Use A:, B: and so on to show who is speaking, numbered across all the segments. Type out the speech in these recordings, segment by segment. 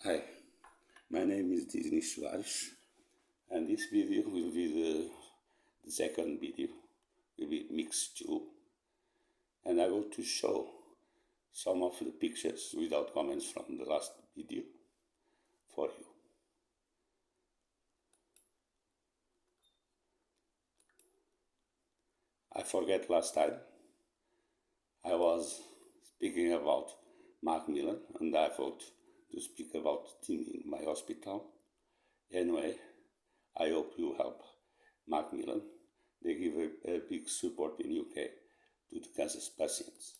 A: Hi, my name is Disney Soares, and this video will be the second video, will be mix 2, and I want to show some of the pictures without comments from the last video for you. I forget last time I was speaking about Macmillan, and I thought to speak about team in my hospital. Anyway, I hope you help Macmillan. They give a big support in UK to the cancer patients.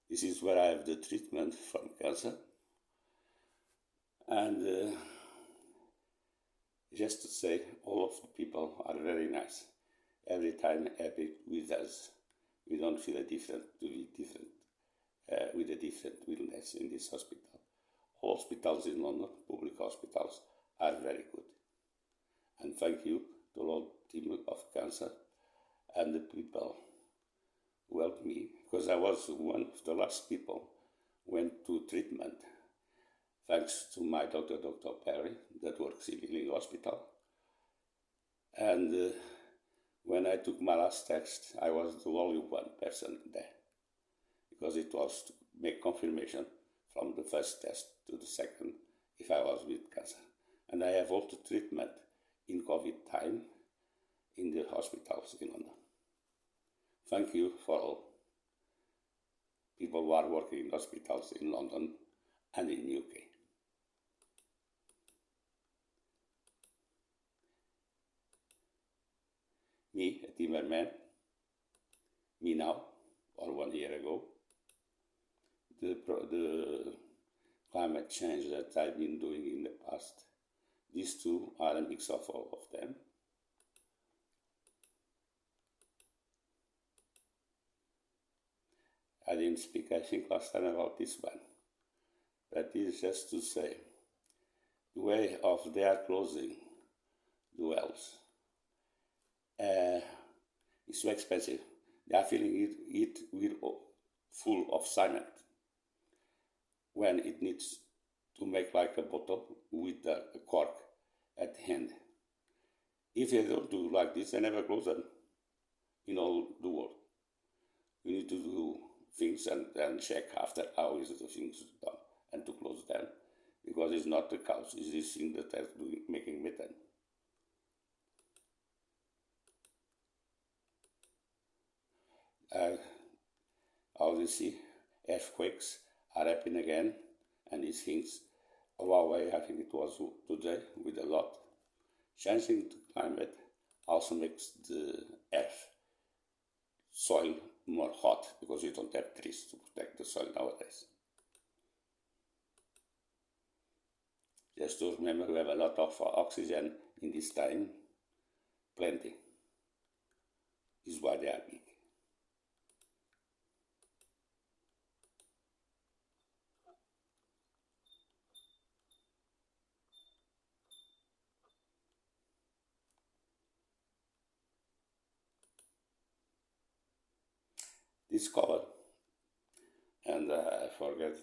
A: This is where I have the treatment from cancer. And just to say, all of the people are very nice. Every time happy with us. We don't feel different to be different with a different illness in this hospital. All hospitals in London, public hospitals, are very good. And thank you to all team of cancer and the people who helped me, because I was one of the last people went to treatment, thanks to my doctor, Dr. Perry, that works in Ealing Hospital. And when I took my last test, I was the only one person there, because it was to make confirmation from the first test to the second if I was with cancer. And I have all the treatment in COVID time in the hospitals in London. Thank you for all people who are working in hospitals in London and in UK. Me, a Timmerman, me now, or 1 year ago, the climate change that I've been doing in the past, these two are a mix of all of them. I didn't speak, I think, last time about this one. That is just to say, the way of they are closing the wells is so expensive. They are filling it with full of cement when it needs to make like a bottle with a cork at the end. If they don't do like this, they never close them in all the world. We need to do things and check after how is the things done and to close them, because it's not the cows, it's this thing that is making methane. How you see, earthquakes are happening again, and these things, Huawei, I think it was today, with a lot. Changing the climate also makes the earth, soil more hot, because you don't have trees to protect the soil nowadays. Just to remember, we have a lot of oxygen in this time, plenty. This is why they are big. This color, and I forget,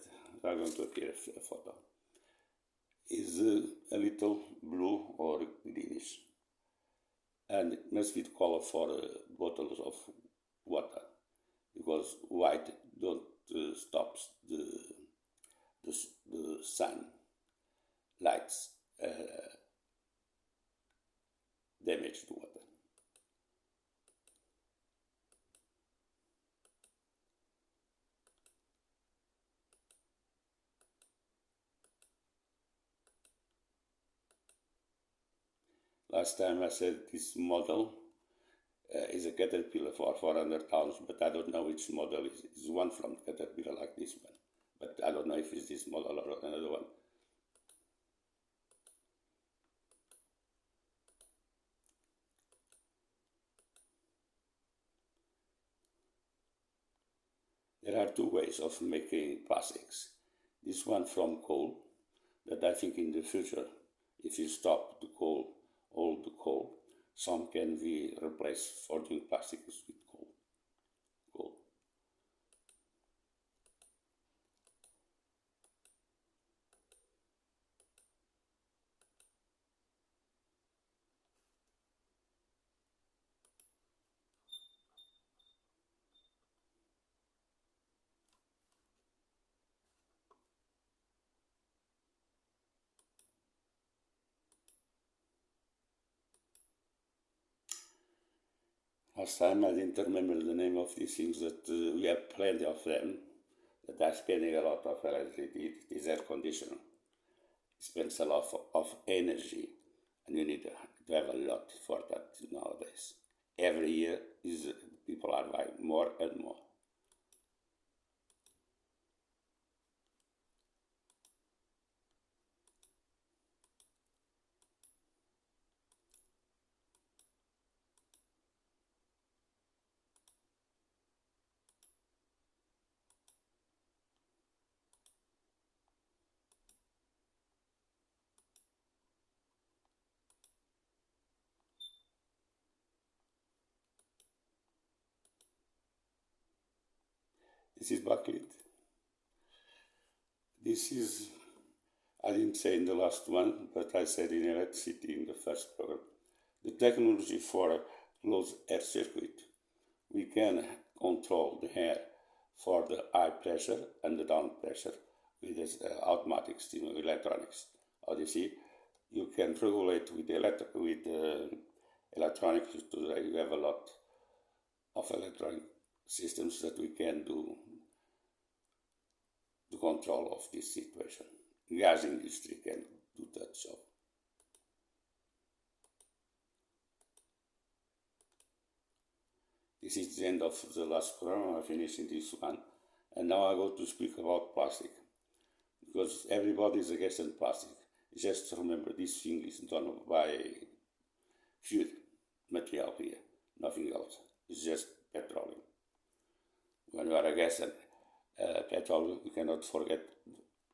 A: I'm going to appear a photo, is a little blue or greenish, and it must be the color for bottles of water, because white don't stop the sun lights damage the water. Last time I said this model is a Caterpillar for 400 pounds, but I don't know which model is. It's one from Caterpillar like this one, but I don't know if it's this model or another one. There are two ways of making plastics. This one from coal, that I think in the future, if you stop the coal, all the coal, some can be replaced for doing plastics with coal. Last time I didn't remember the name of these things, that we have plenty of them that are spending a lot of electricity. It is air conditioner. It spends a lot of energy, and you need to have a lot for that nowadays. Every year is people are buying more and more. This is backlit. This is, I didn't say in the last one, but I said in electricity in the first program, the technology for a closed air circuit. We can control the air for the high pressure and the down pressure with this automatic steam electronics. How do you see? You can regulate with electronics. Today you have a lot of electronic systems that we can do the control of this situation. Gas industry can do that job. This is the end of the last program. I finished in this one, and now I go to speak about plastic, because everybody is against plastic. Just remember, this thing is done by fuel material here, nothing else. It's just petroleum. When you are against petroleum, you cannot forget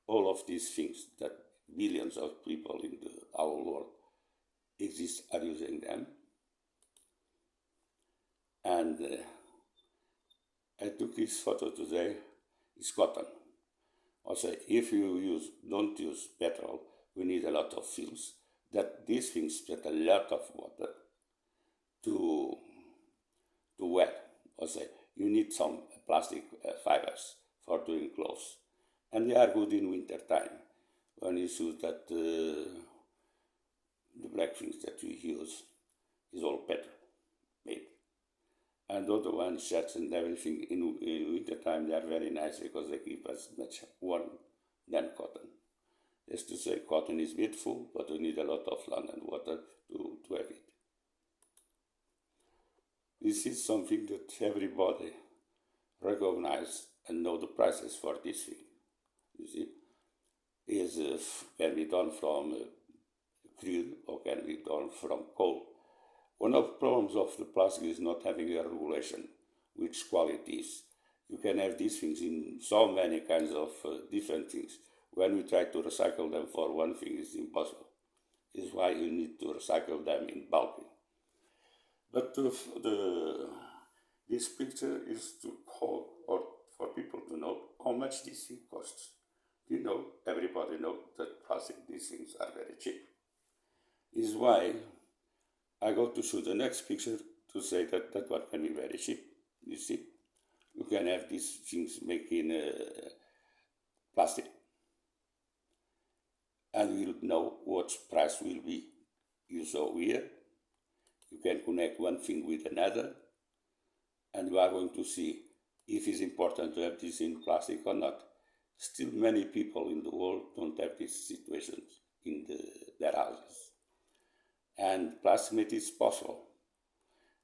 A: all of these things that billions of people in our world exist are using them. And I took this photo today. It's cotton. Also, if you don't use petrol, we need a lot of fuels. That these things spend a lot of water to wet. Also, you need some plastic fibers for doing clothes, and they are good in winter time when you see that the black things that we use is all petrol made. And the other one, shirts and everything, in winter time they are very nice because they keep us much warm than cotton. Just to say, cotton is beautiful, but we need a lot of land and water to have it. This is something that everybody recognize and know the prices for this thing. You see, can be done from crude or can be done from coal. One of the problems of the plastic is not having a regulation which qualities. You can have these things in so many kinds of different things. When we try to recycle them for one thing, it's impossible. It's why you need to recycle them in bulk. But this picture is to call or for people to know how much this thing costs. You know, everybody knows that plastic, these things are very cheap. Is why I go to show the next picture to say that one can be very cheap. You see, you can have these things making plastic, and we'll know what price will be. You saw here, you can connect one thing with another, and you are going to see if it's important to have this in plastic or not. Still, many people in the world don't have these situations in their houses. And plastic made it possible.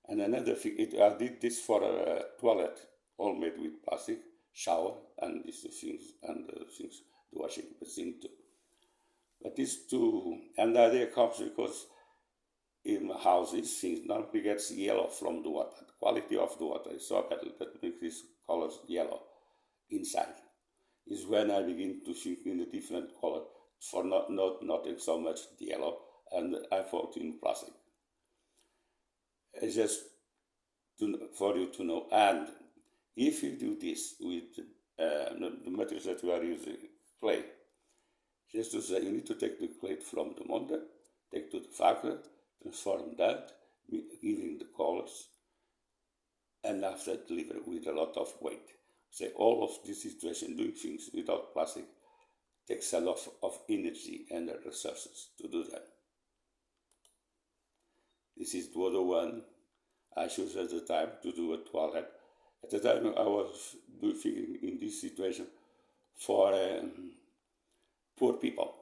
A: And another thing, I did this for a toilet, all made with plastic, shower, and these things, and things, the washing machine too. But these two, and the idea comes because in houses, things normally gets yellow from the water. The quality of the water is so bad that makes these colors yellow inside. Is when I begin to think in a different color for not so much the yellow, and I thought in plastic. It's just for you to know. And if you do this with the materials that we are using, clay, just to say, you need to take the clay from the mountain, take to the factory, transform that, giving the colors, and after deliver with a lot of weight. So all of this situation, doing things without plastic, takes a lot of energy and resources to do that. This is the other one. I chose at the time to do a toilet. At the time, I was thinking in this situation for poor people.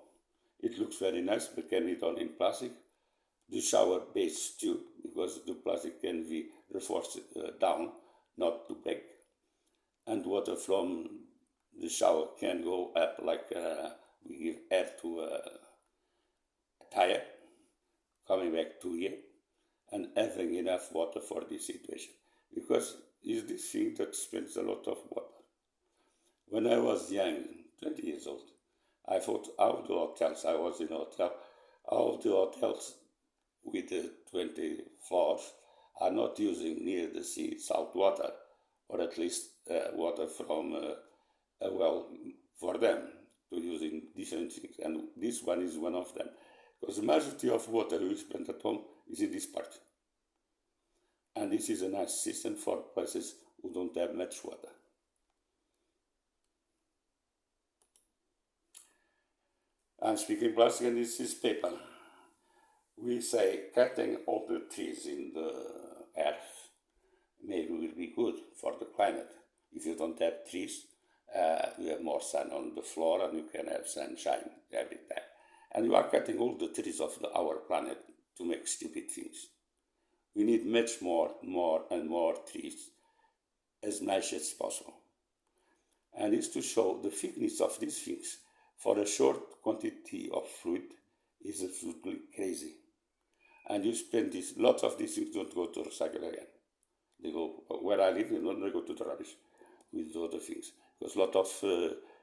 A: It looks very nice, but can be done in plastic. The shower base too, because the plastic can be reinforced down, not to break. And water from the shower can go up like we give air to a tire, coming back to here, and having enough water for this situation. Because it's this thing that spends a lot of water. When I was young, 20 years old, I thought how the hotels, I was in a hotel, how the hotels with the 20 floors are not using near the sea salt water, or at least water from a well for them to using different things. And this one is one of them. Because the majority of water we spend at home is in this part. And this is a nice system for places who don't have much water. And speaking plastic, and this is paper. We say cutting all the trees in the earth maybe will be good for the climate. If you don't have trees, you have more sun on the floor and you can have sunshine every time. And you are cutting all the trees of our planet to make stupid things. We need much more and more trees, as much as possible. And it's to show the thickness of these things for a short quantity of fluid is absolutely crazy. And you spend this, lots of these things don't go to recycle again. They go, where I live, they go to the rubbish with the other things. Because a lot of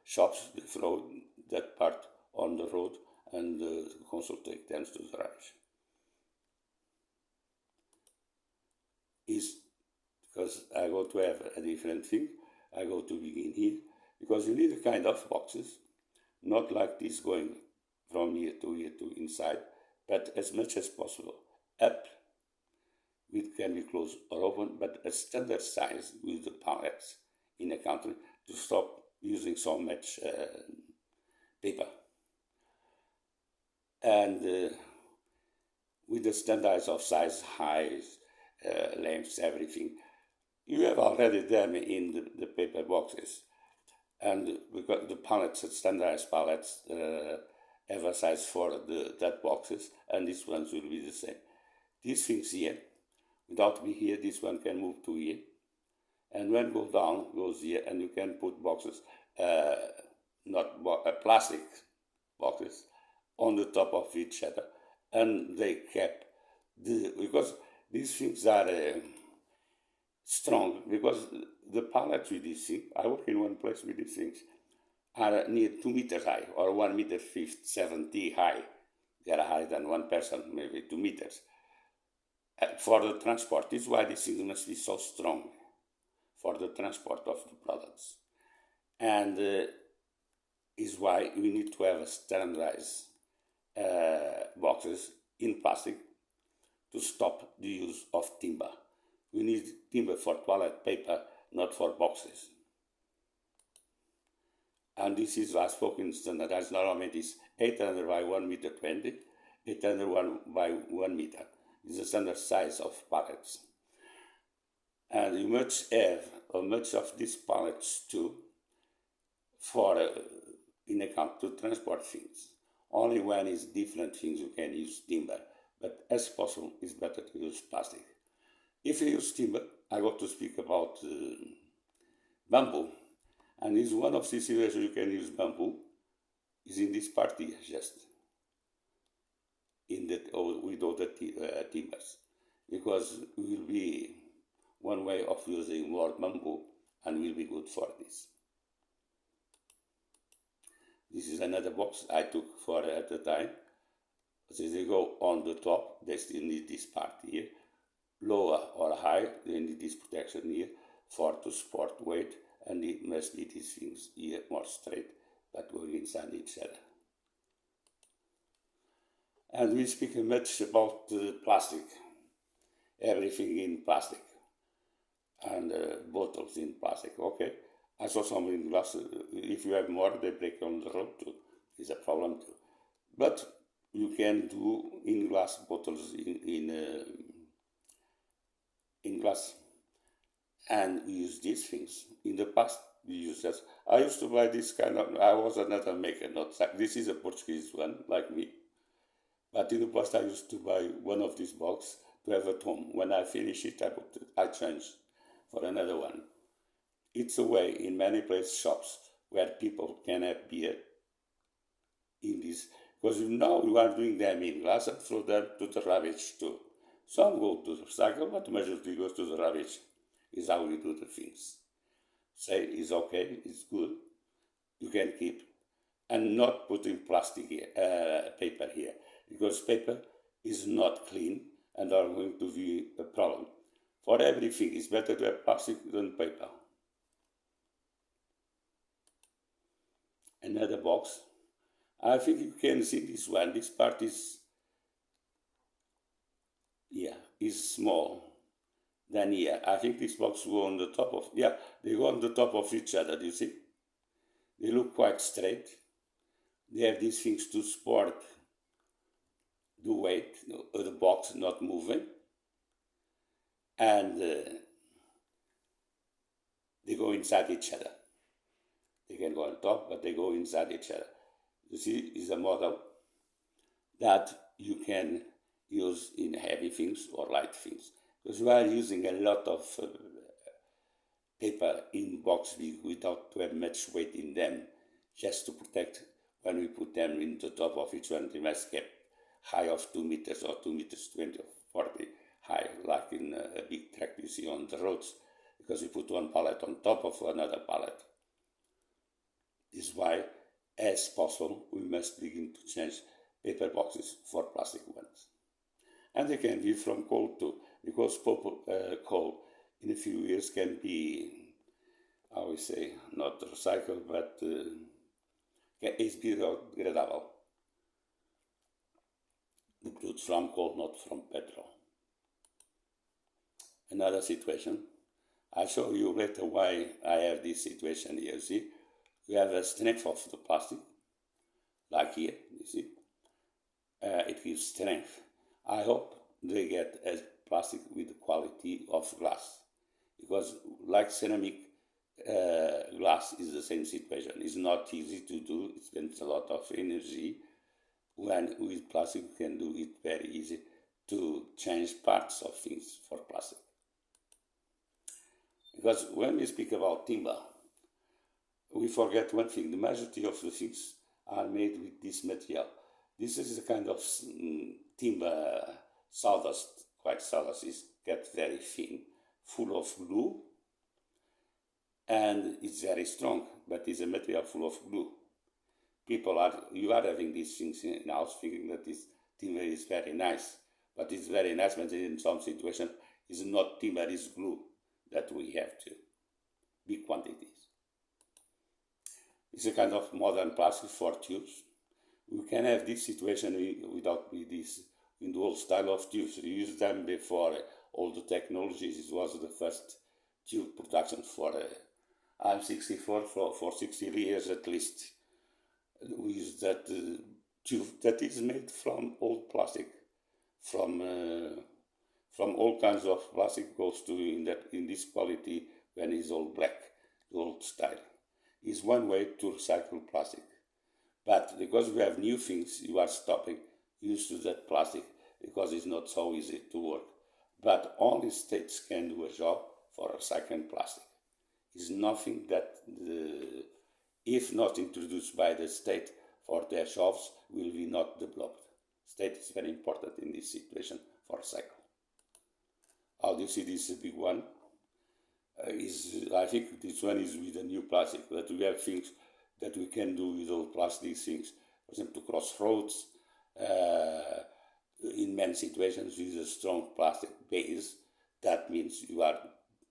A: shops, they throw that part on the road and the council takes them to the rubbish. Is because I go to have a different thing. I go to begin here because you need a kind of boxes, not like this going from here to inside, but as much as possible up. It can be closed or open, but a standard size with the pallets in a country to stop using so much paper. And with the standards of size, height, lengths, everything, you have already them in the paper boxes. And because the pallets, standardized pallets, have a size for that boxes, and these ones will be the same. These things here, without me here, this one can move to here. And when go down, goes here, and you can put boxes, plastic boxes, on the top of each other. And they kept because these things are strong, because the pallets with these things, I work in one place with these things, are near 2 meters high, or 1 meter 70 high. They are higher than one person, maybe 2 meters. For the transport, this is why these things must be so strong for the transport of the products. And is why we need to have a standardized boxes in plastic to stop the use of timber. We need timber for toilet paper, not for boxes. And this is why spoken standardized normally is 800 by 1 meter 20, 800 by 1 meter. This is the standard size of pallets. And you must have much of these pallets too for in account to transport things. Only when it's different things you can use timber, but as possible it's better to use plastic. If you use timber, I got to speak about bamboo, and is one of the situations you can use bamboo is in this part here, just in that with all the timbers, because it will be one way of using more bamboo and will be good for this. This is another box I took for at the time. As they go on the top, they still need this part here. Lower or high, they need this protection here to support weight, and it must be these things here more straight, but going inside each other. And we speak much about plastic, everything in plastic, and bottles in plastic. Okay, I saw some in glass. If you have more, they break on the road too. It's a problem too. But you can do in glass bottles in in glass. And we use these things. In the past, we used that. I used to buy this kind of, I was another maker, not this is a Portuguese one, like me. But in the past, I used to buy one of these boxes to have at home. When I finish it, I change for another one. It's a way in many places, shops, where people can have beer in this. Because now we are doing them in glass and throw them to the rubbish too. Some go to the recycle, but the majority goes to the rubbish. Is how we do the things. Say it's okay, it's good, you can keep, and not putting plastic here, paper here, because paper is not clean and are going to be a problem. For everything, it's better to have plastic than paper. Another box. I think you can see this one. This part is, is small. Then here, I think these boxes go on the top of, they go on the top of each other, do you see? They look quite straight. They have these things to support the weight of the box not moving. And they go inside each other. They can go on top, but they go inside each other. You see, is a model that you can use in heavy things or light things. Because we are using a lot of paper in box without to have much weight in them, just to protect when we put them in the top of each one. They must keep high of 2 meters or 2 meters 20 or 40 high, like in a big truck you see on the roads, because we put one pallet on top of another pallet. This is why, as possible, we must begin to change paper boxes for plastic ones. And they can be from coal too, because coal in a few years can be, I would say, not recycled, but is biodegradable. The produced from coal, not from petrol. Another situation. I'll show you later why I have this situation here. See, we have a strength of the plastic, like here, you see. It gives strength. I hope they get a plastic with the quality of glass, because like ceramic, glass is the same situation. It's not easy to do. It spends a lot of energy. When with plastic, you can do it very easy to change parts of things for plastic. Because when we speak about timber, we forget one thing. The majority of the things are made with this material. This is a kind of timber sawdust, quite sawdust, is get very thin, full of glue, and it's very strong, but it's a material full of glue. You are having these things in house thinking that this timber is very nice, but it's very nice, but in some situation it's not timber, it's glue that we have to, big quantities. It's a kind of modern plastic for tubes. We can have this situation without this in the old style of tubes. We used them before all the technologies. It was the first tube production for I'm 64, for 60 years at least. We use that tube that is made from old plastic, from all kinds of plastic, goes to in this quality when it's all black, the old style. Is one way to recycle plastic. But because we have new things, you are stopping use to that plastic because it's not so easy to work. But only states can do a job for recycling plastic. It's nothing that, if not introduced by the state for their jobs, will be not developed. State is very important in this situation for recycle. How do you see this big one? I think this one is with a new plastic, that we have things that we can do with all plastic things. For example, to cross roads, in many situations with a strong plastic base, that means you are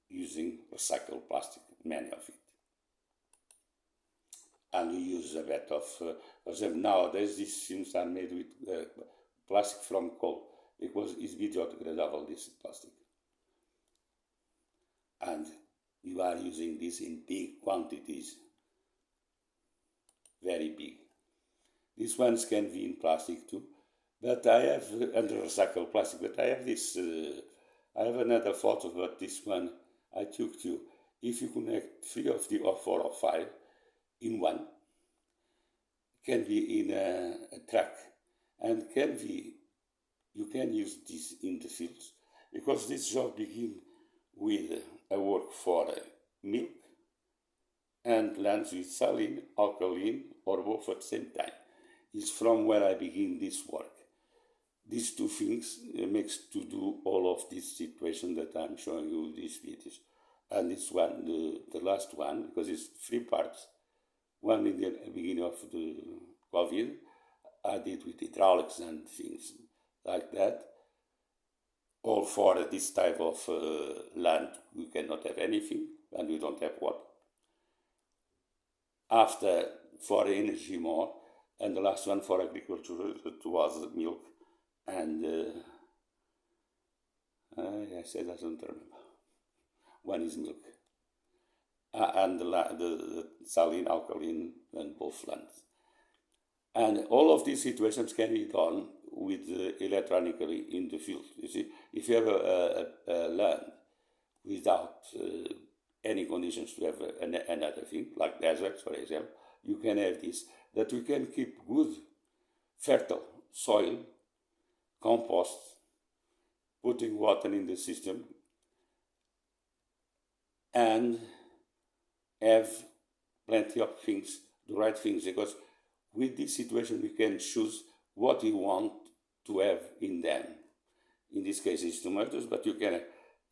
A: using recycled plastic, many of it. And we use a bit of, for example, nowadays these things are made with plastic from coal, because it's biodegradable, this plastic. And you are using this in big quantities, very big. These ones can be in plastic too, but I have under recycled plastic. But I have this I have another photo, but this one I took too. If you connect 3 of the or 4 or 5 in one, can be in a track, and can be, you can use this in the fields, because this job begin with a work for milk and lands with saline, alkaline, or both at the same time. Is from where I begin this work. These two things makes to do all of this situation that I'm showing you in these videos. And this one, the last one, because it's 3 parts. One in the beginning of the COVID, I did with hydraulics and things like that. All for this type of land, we cannot have anything, and we don't have water. After, for energy more, and the last one for agriculture, it was milk, and I said I don't remember. One is milk, and the saline, alkaline, and both lands. And all of these situations can be done with electronically in the field. You see, if you have a land without any conditions to have another thing, like deserts, for example, you can have this, that we can keep good, fertile soil, compost, putting water in the system, and have plenty of things, the right things, because with this situation we can choose what we want to have in them. In this case it's tomatoes, but you can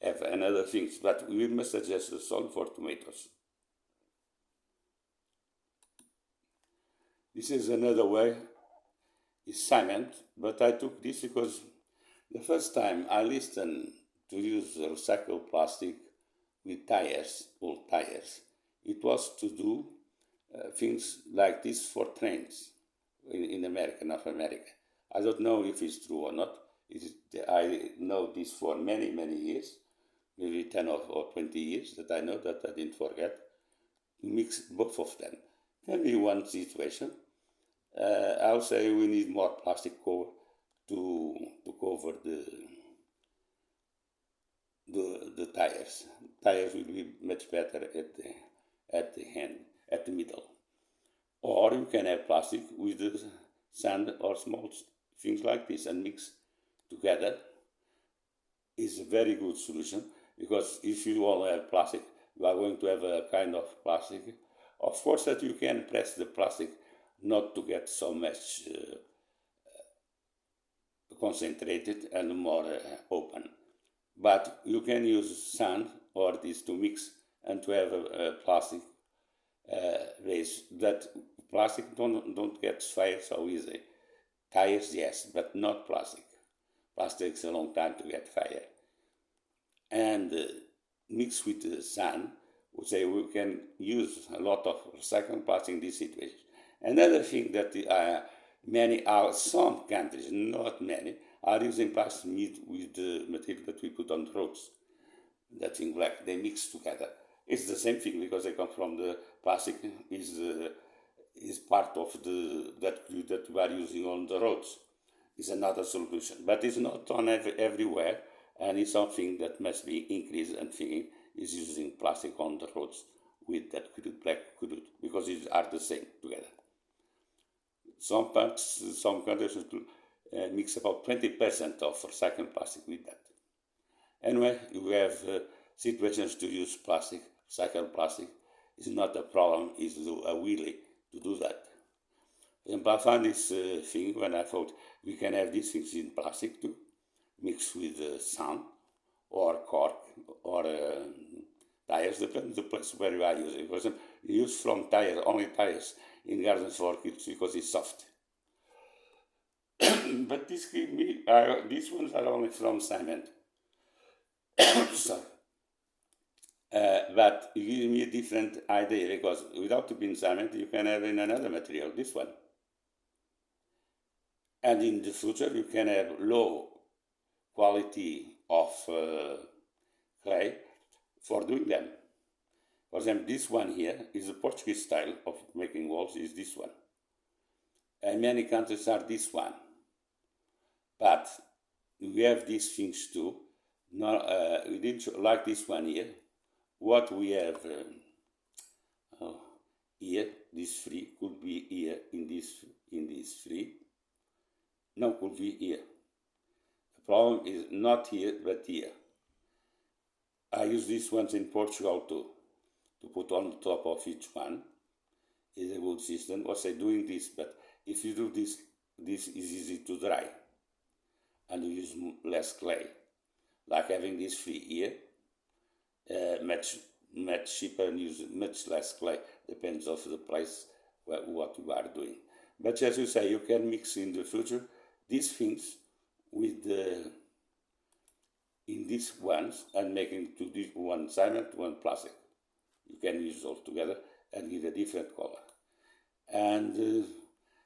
A: have another things, but we must adjust the soil for tomatoes. This is another way, is cement, but I took this because the first time I listened to use recycled plastic with tires, old tires, it was to do things like this for trains in America, North America. I don't know if it's true or not. I know this for many, many years, maybe 10 or 20 years that I know, that I didn't forget. Mix both of them. Can be one situation. I'll say we need more plastic cover to cover the tires. Tires will be much better at the middle. Or you can have plastic with the sand or small things like this and mix together. Is a very good solution, because if you all have plastic, you are going to have a kind of plastic. Of course that you can press the plastic not to get so much concentrated and more open. But you can use sand or this to mix and to have a plastic base. That plastic don't get fire so easy. Tires, yes, but not plastic. Plastic takes a long time to get fire. And mixed with the sand, we can use a lot of recycled plastic in this situation. Another thing that some countries, not many, are using plastic with the material that we put on the roads. That thing black, they mix together. It's the same thing, because they come from the plastic is part of that we are using on the roads. It's another solution, but it's not on everywhere, and it's something that must be increased. And thinking is using plastic on the roads with that black crude, because it are the same together. Some countries mix about 20% of recycled plastic with that. Anyway, you have situations to use plastic, recycled plastic. It's not a problem, it's a willing to do that. And I found this thing when I thought we can have these things in plastic too, mixed with sand or cork or tires, depends the place where you are using. For example, you use from tires, only tires in gardens for kids because it's soft. But these ones are only from cement. Sorry. But it gives me a different idea, because without it being cement, you can have in another material, this one. And in the future, you can have low quality of clay for doing them. For example, this one here is the Portuguese style of making walls, is this one. And many countries are this one. But we have these things too, Now, we didn't like this one here. What we have here, this free could be here in this free. Now could be here. The problem is not here, but here. I use these ones in Portugal too, to put on the top of each one. Is a good system. Also doing this, but if you do this, this is easy to dry, and you use less clay. Like having this free here, much cheaper and use much less clay. Depends of the place what you are doing. But as you say, you can mix in the future these things with the in these ones and making to this one cement, one plastic. You can use all together and give a different color. And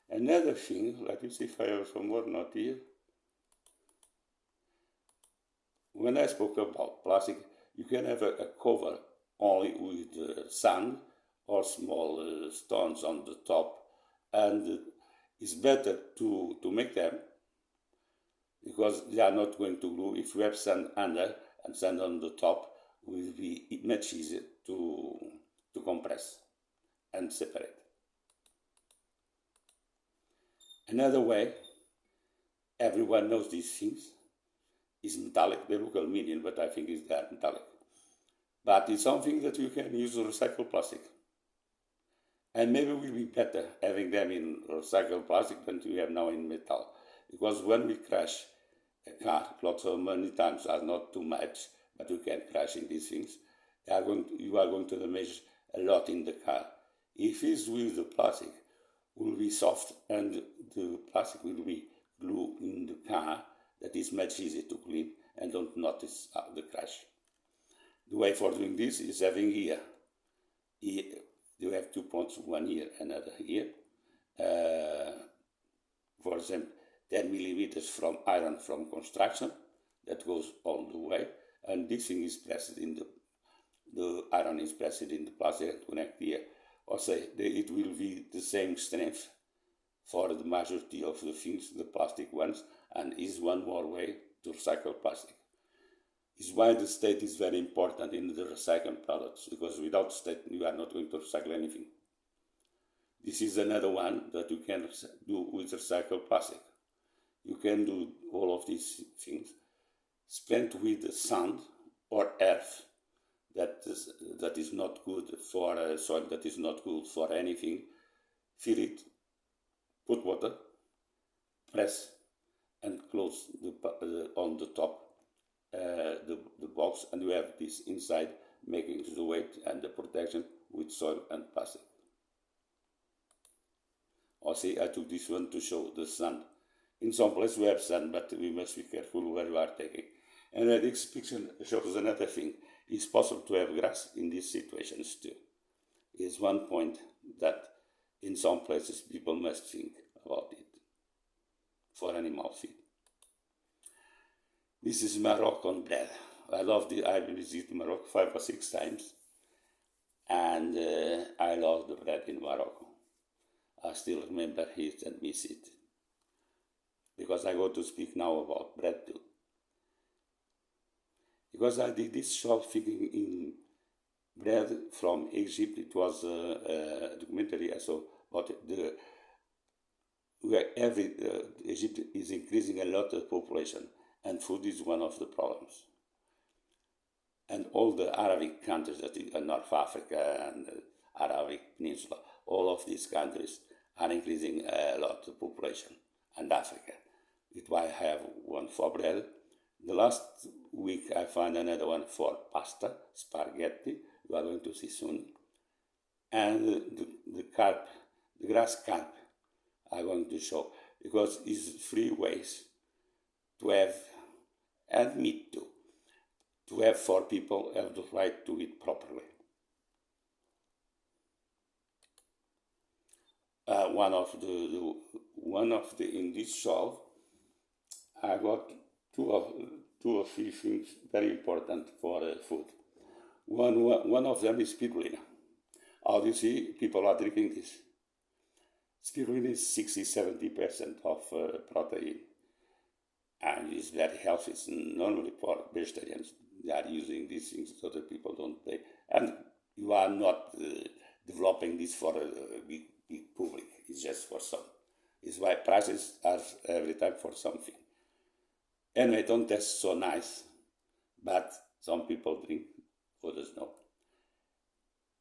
A: another thing, let me see if I have some more, not here. When I spoke about plastic, you can have a cover only with sand or small stones on the top, and it's better to make them because they are not going to glue. If you have sand under and sand on the top, will be much easier to compress and separate. Another way, everyone knows these things, is metallic. They look aluminum, but I think it's that metallic. But it's something that you can use recycled plastic. And maybe it will be better having them in recycled plastic than we have now in metal. Because when we crash a car, lots of many times are not too much, but you can crash in these things. You are going to damage a lot in the car. If it's with the plastic, it will be soft and the plastic will be glue in the car that is much easier to clean and don't notice the crash. The way for doing this is having here you have 2 points, one here, another here. For example, 10 millimeters from iron from construction, that goes all the way, and this thing is pressed in the iron is pressed in the plastic and connect here. Also, it will be the same strength for the majority of the things, the plastic ones, and is one more way to recycle plastic. Is why the state is very important in the recycled products, because without state you are not going to recycle anything. This is another one that you can do with recycled plastic. You can do all of these things spent with sand or earth that is not good for soil, that is not good for anything. Fill it, put water, press, and close on the top the box, and you have this inside making the weight and the protection with soil and plastic. Also, I took this one to show the sun. In some places we have sun, but we must be careful where you are taking. And this picture shows another thing. It's possible to have grass in these situations too. It's one point that in some places people must think about it for animal feed. This is Moroccan bread. I visited Morocco 5 or 6 times, and I love the bread in Morocco. I still remember it and miss it, because I go to speak now about bread too. Because I did this short film in bread from Egypt. It was a documentary I saw about where Egypt is increasing a lot of population, and food is one of the problems. And all the Arabic countries, that is North Africa and the Arabic Peninsula, all of these countries are increasing a lot of population, and Africa. That's why I have one for bread. The last week I found another one for pasta, spaghetti, we are going to see soon. And the carp, the grass carp, I'm going to show, because it's 3 ways to have, and meat too, to have 4 people have the right to eat properly. One of the in this shelf, I got two or three things very important for food. One of them is spirulina. How do you see people are drinking this? Spirulina is 60-70% of protein, and it's very healthy. It's normally for vegetarians, they are using these things so that people don't pay. And you are not developing this for a big public. It's just for some. It's why prices are every time for something. Anyway, don't taste so nice, but some people drink, others no.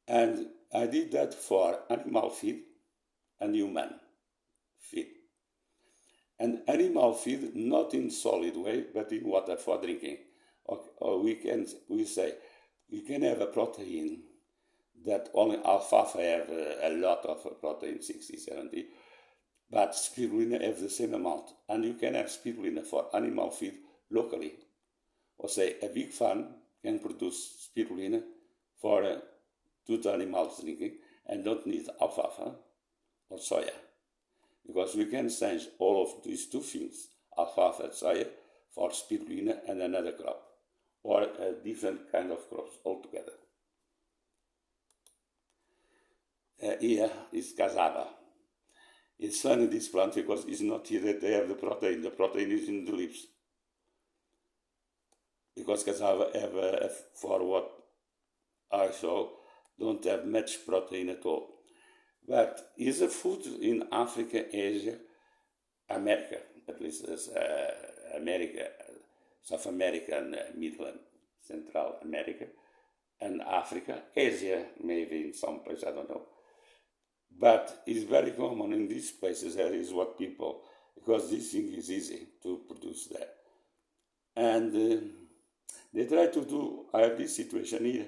A: And I did that for animal feed and human feed. And animal feed, not in solid way, but in water for drinking. Or we say, you can have a protein that only alfalfa have a lot of protein, 60, 70, but spirulina have the same amount. And you can have spirulina for animal feed locally. Or say a big farm can produce spirulina for 2 animals drinking and don't need alfalfa or soya. Because we can change all of these 2 things, alfalfa and soya, for spirulina and another crop, or a different kind of crops altogether. Here is cassava. It's funny, this plant, because it's not here that they have the protein. The protein is in the leaves. Because cassava have, for what I saw, don't have much protein at all. But is a food in Africa, Asia, America, at least America, South America and Middle and Central America, and Africa, Asia, maybe in some places, I don't know. But it's very common in these places. That is what people, because this thing is easy to produce there. And they try to do, I have this situation here,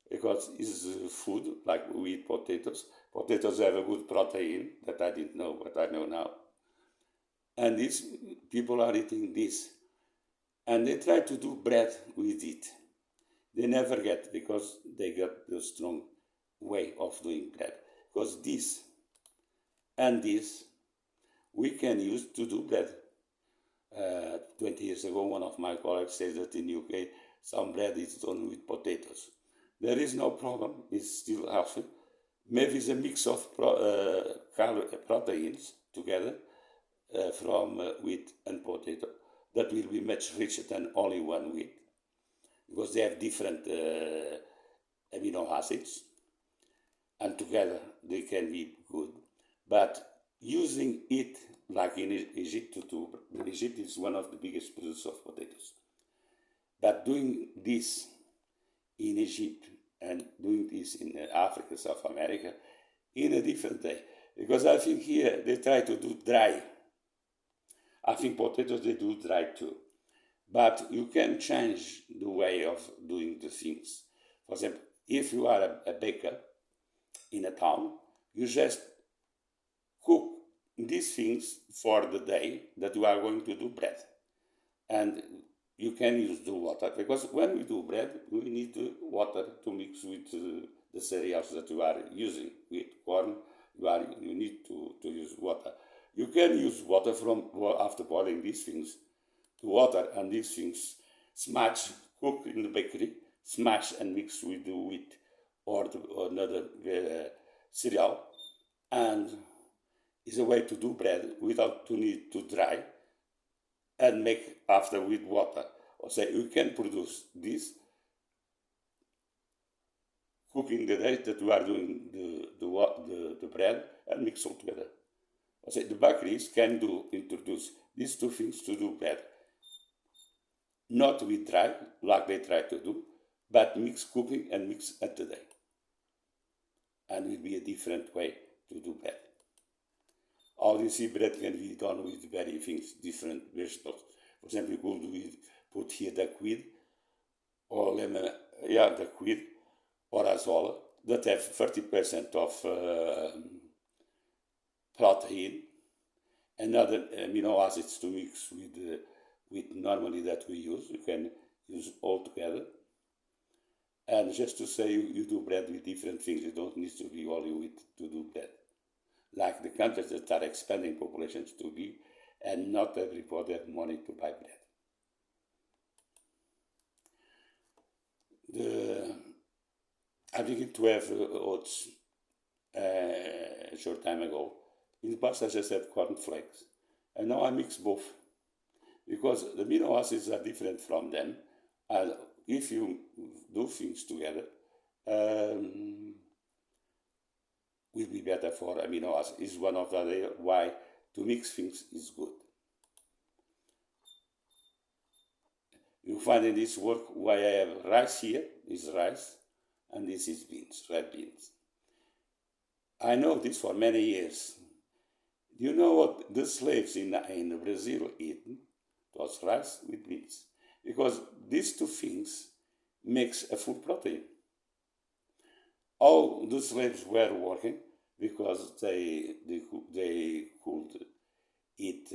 A: because it's food, like we eat potatoes. Potatoes have a good protein that I didn't know, but I know now. And these people are eating this. And they try to do bread with it. They never get, because they got the strong way of doing bread. Because this and this, we can use to do bread. 20 years ago, one of my colleagues said that in UK, some bread is done with potatoes. There is no problem, it's still healthy. Maybe it's a mix of proteins together from wheat and potato that will be much richer than only one wheat, because they have different amino acids, and together they can be good. But using it like in Egypt, Egypt is one of the biggest producers of potatoes. But doing this in Egypt and doing this in Africa, South America, in a different way. Because I think here they try to do dry. I think potatoes they do dry too. But you can change the way of doing the things. For example, if you are a baker in a town, you just cook these things for the day that you are going to do bread. And you can use the water, because when we do bread, we need water to mix with the cereals that you are using. With corn, you need to use water. You can use water from, after boiling these things, to water, and these things smash, cook in the bakery, smash and mix with the wheat or another cereal, and is a way to do bread without to need to dry and make after with water. Or say you can produce this cooking the day that you are doing the bread and mix all together. Or say the bakeries can introduce these 2 things to do bread. Not with dry, like they try to do, but mix cooking and mix at the day. And it will be a different way to do bread. Obviously, bread can be done with very things, different vegetables. For example, you could put here the quid, or the quid, or azola, that have 30% of protein and other amino acids to mix with normally that we use. You can use all together. And just to say, you do bread with different things. You don't need to be only wheat to do bread. Like the countries that are expanding populations to be, and not everybody has money to buy bread. I began to have oats a short time ago. In the past, I just had corn flakes, and now I mix both. because the amino acids are different from them. And if you do things together, will be better for amino acids. Is one of the why to mix things is good. You find in this work why I have rice here is rice, and this is beans, red beans. I know this for many years. Do you know what the slaves in Brazil eat? It was rice with beans. Because these two things makes a full protein. All the slaves were working because they could eat,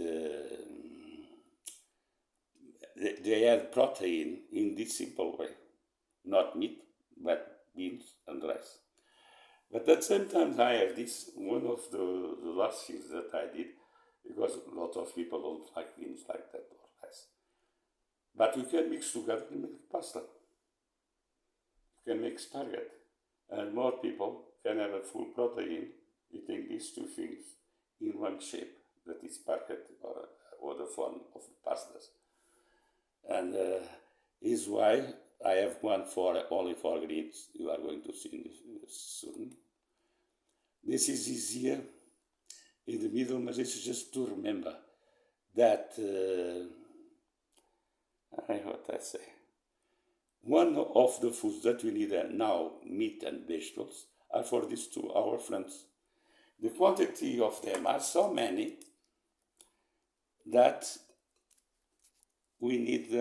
A: they had protein in this simple way. Not meat, but beans and rice. But at the same time, I have this, one of the last things that I did, because a lot of people don't like beans like that or rice. But you can mix together and make pasta. You can make spaghetti. And more people can have a full protein eating these two things in one shape, that is spaghetti or the form of pastas. And is why I have one for only for greens. You are going to see soon. This is easier in the middle, but it's just to remember that what I say. One of the foods that we need now, meat and vegetables, are for these two our friends. The quantity of them are so many that we need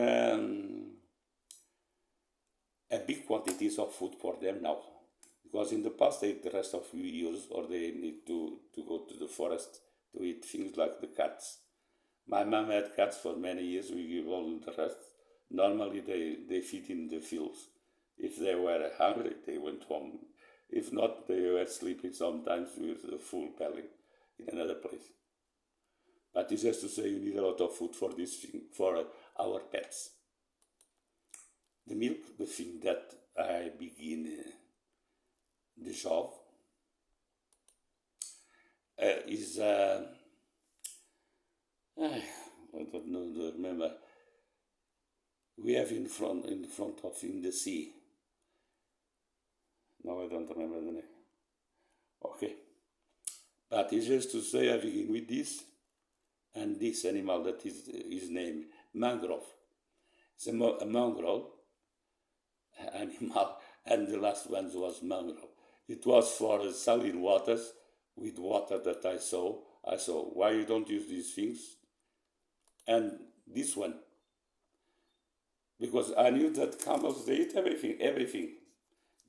A: a big quantities of food for them now. Because in the past they eat the rest of years, or they need to go to the forest to eat things like the cats. My mom had cats for many years, we give all the rest. Normally they feed in the fields. If they were hungry, they went home. If not, they were sleeping sometimes with a full belly in another place. But it's just to say you need a lot of food for this thing, for our pets. The milk, the thing that I begin the job, is I don't know, remember. We have in front of in the sea. No, I don't remember the name. Okay, but it's just to say I begin with this, and this animal that is named mangrove. It's a mangrove animal, and the last one was mangrove. It was for saline waters with water that I saw. Why you don't use these things? And this one, because I knew that camels, they eat everything.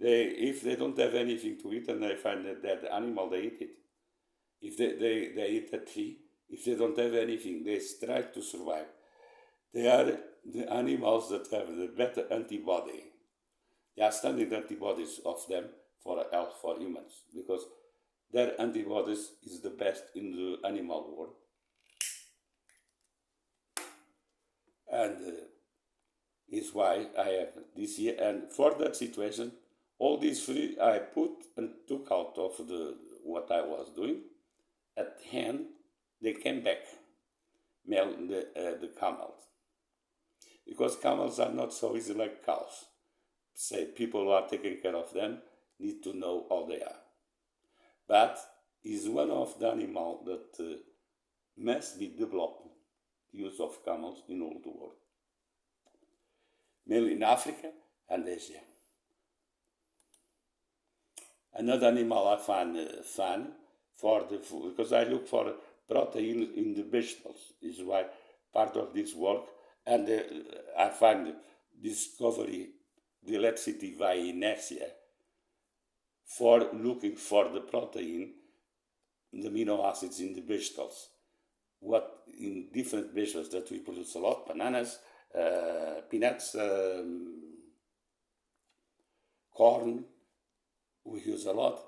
A: If they don't have anything to eat and they find a dead animal, they eat it. If they eat a tree, if they don't have anything, they try to survive. They are the animals that have the better antibody. They are standing antibodies of them for health for humans, because their antibodies is the best in the animal world. And is why I have this year. And for that situation, all these three I put and took out of what I was doing. At hand, they came back, the camels. Because camels are not so easy like cows. Say people who are taking care of them need to know how they are. But is one of the animals that must be developed, use of camels in all the world. Mainly in Africa and Asia. Another animal I find fun for the food, because I look for protein in the vegetables, is why part of this work, and I find discovery, the electricity by inertia, for looking for the protein, the amino acids in the vegetables. What in different vegetables that we produce a lot, bananas, peanuts, corn, we use a lot.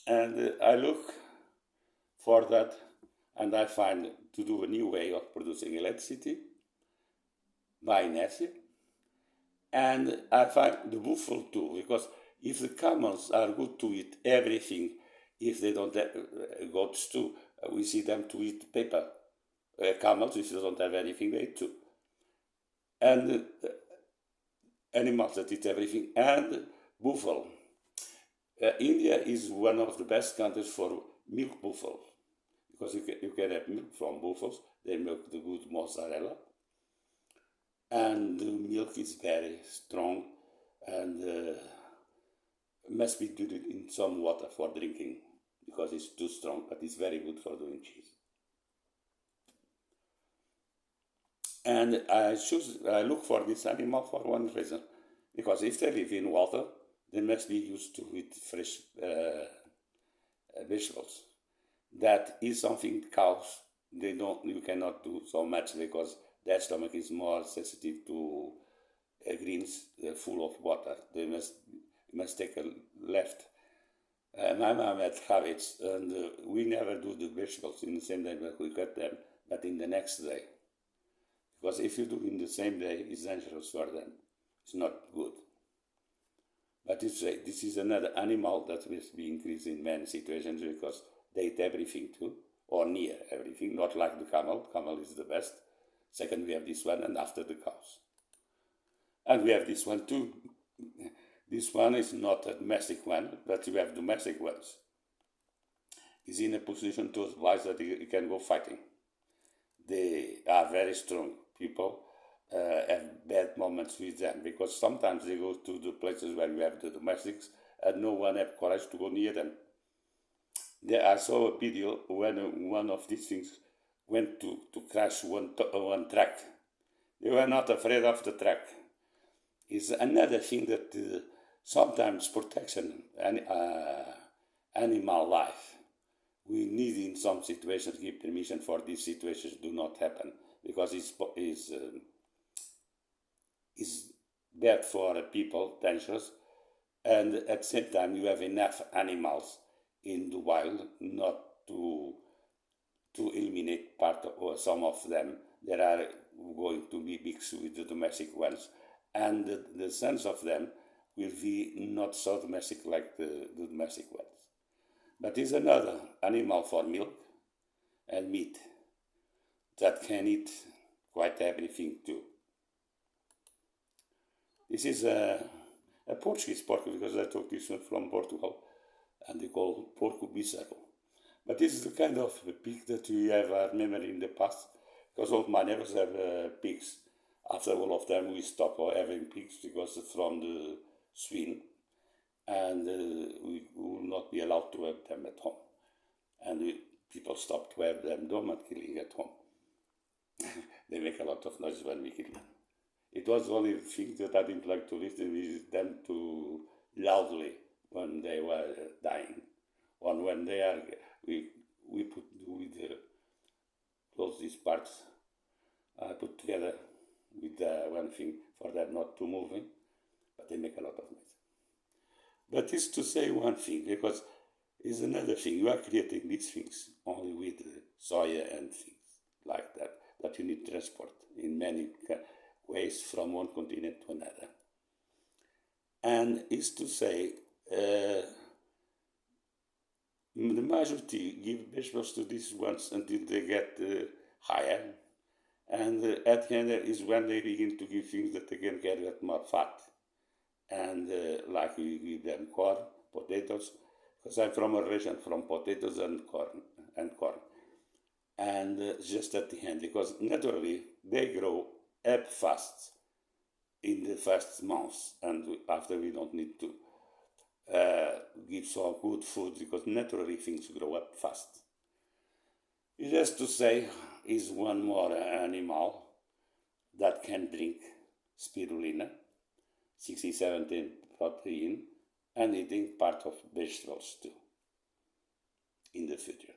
A: And I look for that, and I find to do a new way of producing electricity by inertia. And I find the buffalo too, because if the camels are good to eat everything, if they don't have goats too, we see them to eat paper. Camels, if you don't have anything, they eat too. And animals that eat everything. And buffalo. India is one of the best countries for milk buffalo because you can have milk from buffaloes. They milk the good mozzarella, and the milk is very strong and must be diluted in some water for drinking because it's too strong, but it's very good for doing cheese. And I look for this animal for one reason, because if they live in water, they must be used to eat fresh vegetables. That is something cows they don't. You cannot do so much because their stomach is more sensitive to greens full of water. They must take a left. My mom had habits, and we never do the vegetables in the same day that we cut them, but in the next day. Because if you do in the same day, it's dangerous for them. It's not good. But this is another animal that will be increased in many situations because they eat everything too, or near everything, not like the camel. Camel is the best. Second, we have this one, and after the cows. And we have this one too. This one is not a domestic one, but we have domestic ones. He's in a position to advise that he can go fighting. They are very strong people. Have bad moments with them because sometimes they go to the places where you have the domestics and no one have courage to go near them. I saw a video when one of these things went to crash one truck. They were not afraid of the truck. It's another thing that sometimes protection and animal life. We need in some situations give permission for these situations do not happen because it's bad for people, dangerous, and at the same time you have enough animals in the wild not to eliminate part or some of them. There are going to be mixed with the domestic ones, and the sons of them will be not so domestic like the domestic ones. But is another animal for milk and meat that can eat quite everything too. This is a Portuguese pork because I took this one from Portugal and they call porco bissaro. But this is the kind of pig that we have remember in the past because all my neighbors have pigs. After all of them, we stopped having pigs because from the swine and we will not be allowed to have them at home. And people stopped to have them dormant killing at home. They make a lot of noise when we kill them. It was the only thing that I didn't like to listen with them too loudly when they were dying. Or when they are, we put with close these parts, put together with one thing for them not to move, but they make a lot of noise. But it's to say one thing, because it's another thing. You are creating these things only with soya and things like that you need transport in many ways from one continent to another. And is to say, the majority give vegetables to these ones until they get higher. And at the end is when they begin to give things that they can get more fat. And like we give them corn, potatoes, because I'm from a region from potatoes and corn. And just at the end, because naturally they grow up fast in the first months, and after we don't need to give some good food because naturally things grow up fast. Just to say, is one more animal that can drink spirulina, 60-17 protein, and eating part of vegetables too in the future.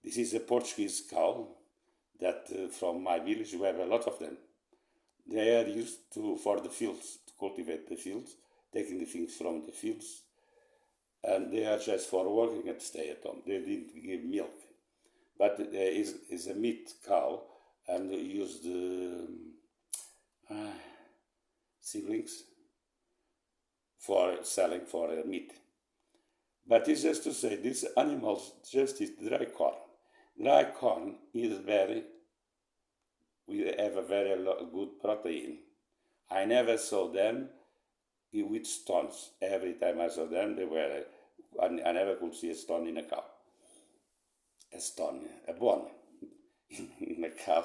A: This is a Portuguese cow that from my village we have a lot of them. They are used for the fields, to cultivate the fields, taking the things from the fields, and they are just for working and stay at home. They didn't give milk. But there is a meat cow, and they use the siblings for selling for meat. But it's just to say, these animals just eat dry corn. Dry corn is we have a very good protein. I never saw them with stones. Every time I saw them, they were, I never could see a stone in a cow. A stone, a bone in a cow.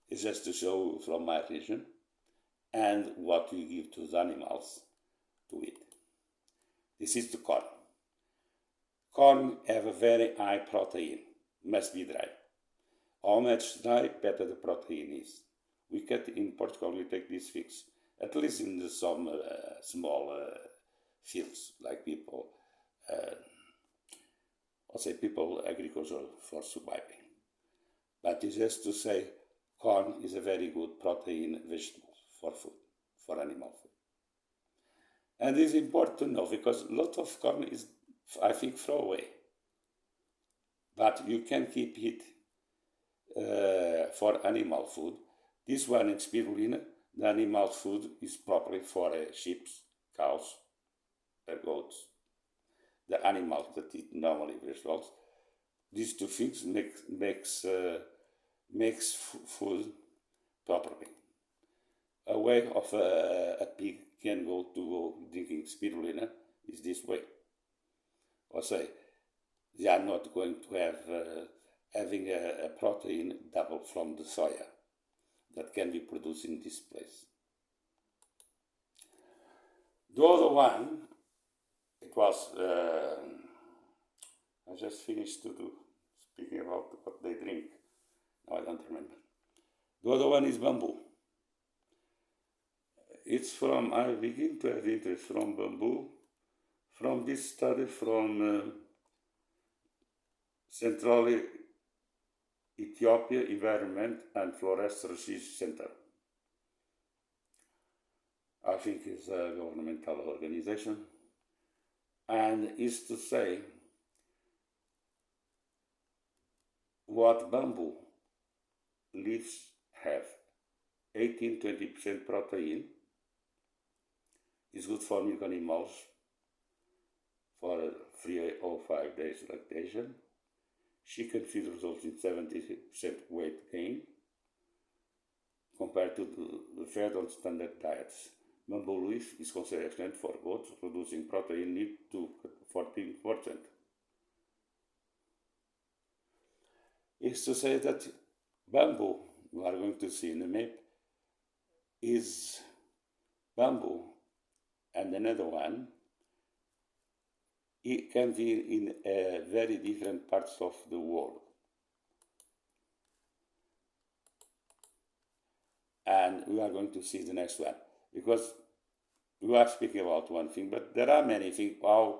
A: It's just to show from my region and what we give to the animals to eat. This is the corn. Corn have a very high protein, must be dry. How much dry, better the protein is. We get in Portugal, we take these figs, at least in some small fields, like people, I'll say people agriculture for surviving. But it's just to say corn is a very good protein vegetable for food, for animal food. And it's important to know because a lot of corn is, I think, throw away. But you can keep it for animal food. This one in spirulina, the animal food is properly for sheep, cows, goats, the animals that eat normally vegetables. These two things makes food properly. A way of a pig can go drinking spirulina is this way. Or say, they are not going to have having a protein double from the soya that can be produced in this place. The other one, it was, I just finished to do, speaking about what they drink. Now I don't remember. The other one is bamboo. It's from, I begin to have interest from bamboo, from this study from Central Ethiopia Environment and Forest Research Center. I think it's a governmental organization, and is to say what bamboo leaves have 18-20% protein is good for milk animals for 3 or 5 days lactation. Chicken feed results in 70% weight gain compared to the fed on standard diets. Bamboo leaf is considered excellent for goats, reducing protein need to 14%. Is to say that bamboo, we are going to see in the map, is bamboo, and another one, it can be in very different parts of the world. And we are going to see the next one, because we are speaking about one thing, but there are many things how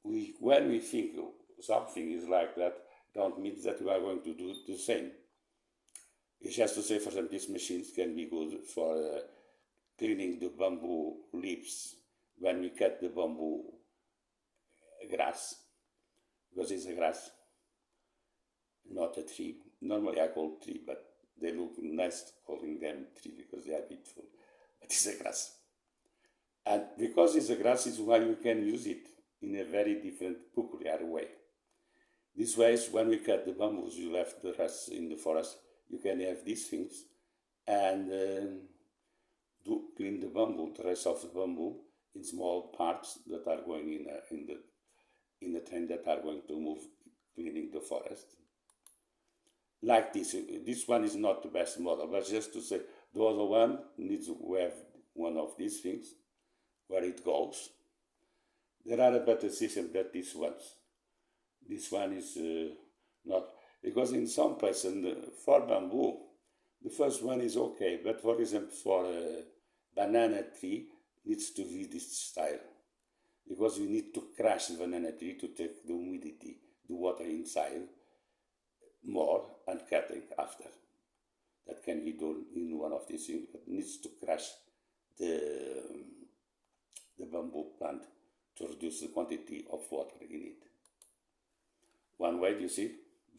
A: when we think something is like that, don't mean that we are going to do the same. It's just to say, for example, these machines can be good for cleaning the bamboo leaves when we cut the bamboo grass, because it's a grass, not a tree. Normally I call tree, but they look nice calling them tree because they are beautiful. But it's a grass. And because it's a grass, is why you can use it in a very different, peculiar way. This way, when we cut the bamboos, you left the rest in the forest, you can have these things and clean the bamboo, the rest of the bamboo, in small parts that are going in the train that are going to move, cleaning the forest. Like this. This one is not the best model, but just to say, the other one needs to have one of these things where it goes. There are a better system than these ones. This one is not, because in some places for bamboo, the first one is okay, but for example, for a banana tree, needs to be this style, because you need to crush the banana tree to take the humidity, the water inside more, and cutting after. That can be done in one of these things, but needs to crush the bamboo plant to reduce the quantity of water in it. One way, you see,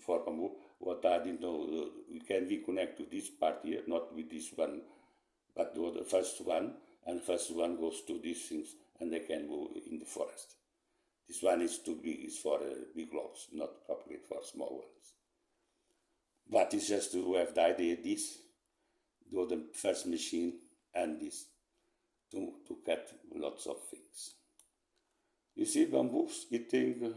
A: for bamboo, what I didn't know, we can be connected to this part here, not with this one, but the first one, and first one goes to these things, and they can go in the forest. This one is too big, it's for big logs, not properly for small ones. But it's just to have the idea this, do the first machine and this, to cut lots of things. You see bamboos eating,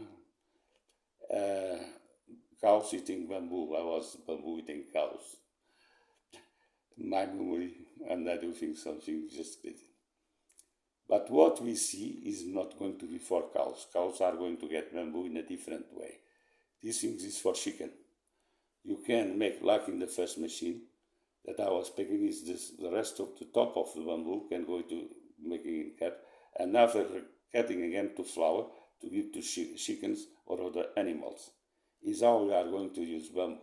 A: cows eating bamboo. I was bamboo eating cows. My memory, and I do think something just crazy. But what we see is not going to be for cows. Cows are going to get bamboo in a different way. This thing is for chicken. You can make, like in the first machine that I was picking, is this, the rest of the top of the bamboo can go to making it cut, and after cutting again to flour to give to chickens or other animals. Is how we are going to use bamboo,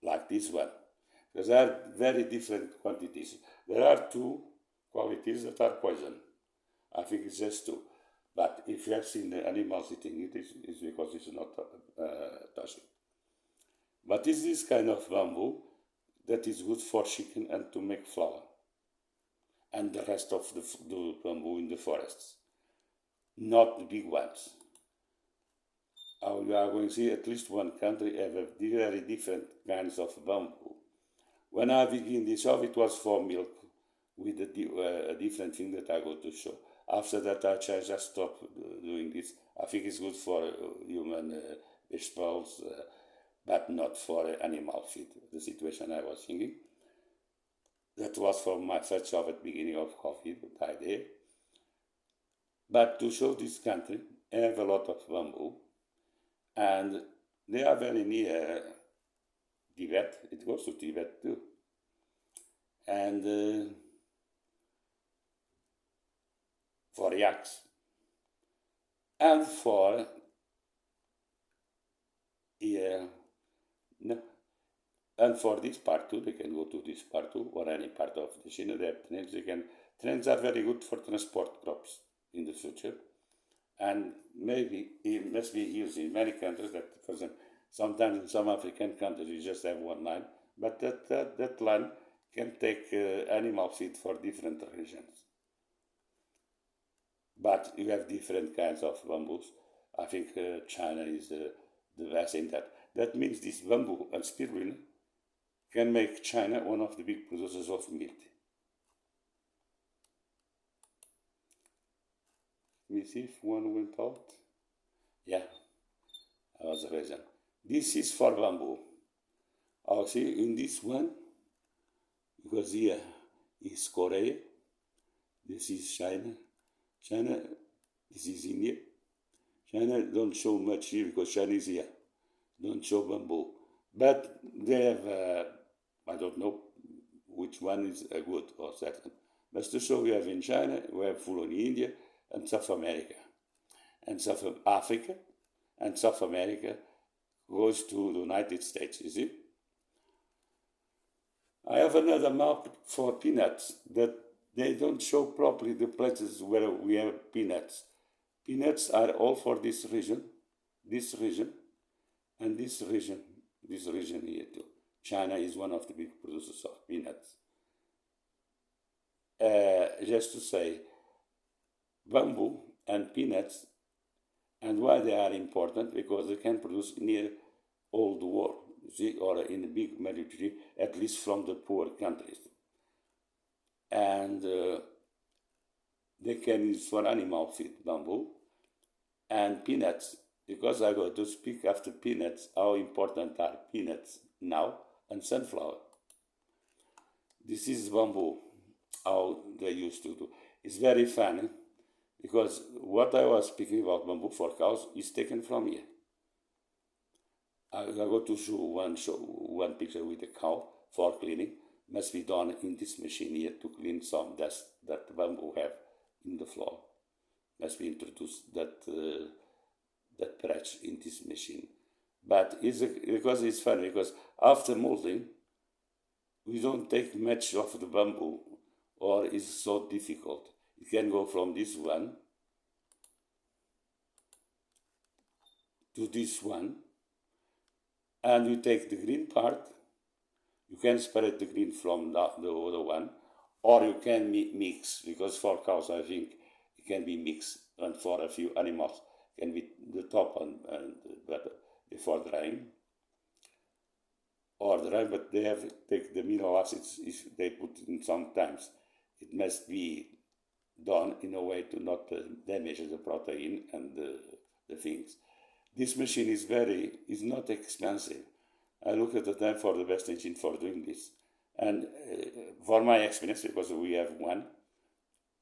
A: like this one. Because there are very different quantities. There are two qualities that are poison. I think it's just two. But if you have seen the animals eating it, it's because it's not touching. But it's this kind of bamboo that is good for chicken and to make flour. And the rest of the bamboo in the forests. Not the big ones. You are going to see at least one country have a very different kinds of bamboo. When I began this off, it was for milk with a different thing that I go to show. After that, I just stopped doing this. I think it's good for human vegetables, but not for animal feed. The situation I was thinking. That was from my first job at the beginning of coffee, the idea. But to show this country, I have a lot of bamboo, and they are very near Tibet. It goes to Tibet too. And for yaks, and for and for this part too, they can go to this part too, or any part of the China. They have trains. Trains are very good for transport crops in the future, and maybe it must be used in many countries. That, for example, sometimes in some African countries you just have one line, but that line can take animal feed for different regions. But you have different kinds of bamboos. I think China is the best in that. That means this bamboo and spirulina can make China one of the big producers of milk. Let me see if one went out. Yeah, that was the reason. This is for bamboo. I'll see in this one, because here is Korea, this is China. China, this is India. China don't show much here because China is here. Don't show bamboo. But they have, I don't know which one is good or certain. But to show we have in China, we have full in India and South America. And South Africa and South America goes to the United States, you see? I have another map for peanuts that they don't show properly the places where we have peanuts. Peanuts are all for this region, and this region here too. China is one of the big producers of peanuts. Just to say, bamboo and peanuts, and why they are important, because they can produce near all the world, see, or in a big majority, at least from the poor countries. And they can use for animal feed, bamboo and peanuts, because I go to speak after peanuts, how important are peanuts now, and sunflower. This is bamboo, how they used to do. It's very funny, because what I was speaking about bamboo for cows is taken from here. I go to show one picture with a cow for cleaning. Must be done in this machine here to clean some dust that the bamboo have in the floor. Must be introduced that patch in this machine. But because it's funny, because after molding, we don't take much of the bamboo, or it's so difficult. You can go from this one to this one, and you take the green part. You can separate the green from the other one, or you can mix, because for cows, I think, it can be mixed, and for a few animals, can be the top and but before drying or dry, but they have take the amino acids if they put in sometimes. It must be done in a way to not damage the protein and the things. This machine is not expensive. I look at the time for the best engine for doing this. And for my experience, because we have one,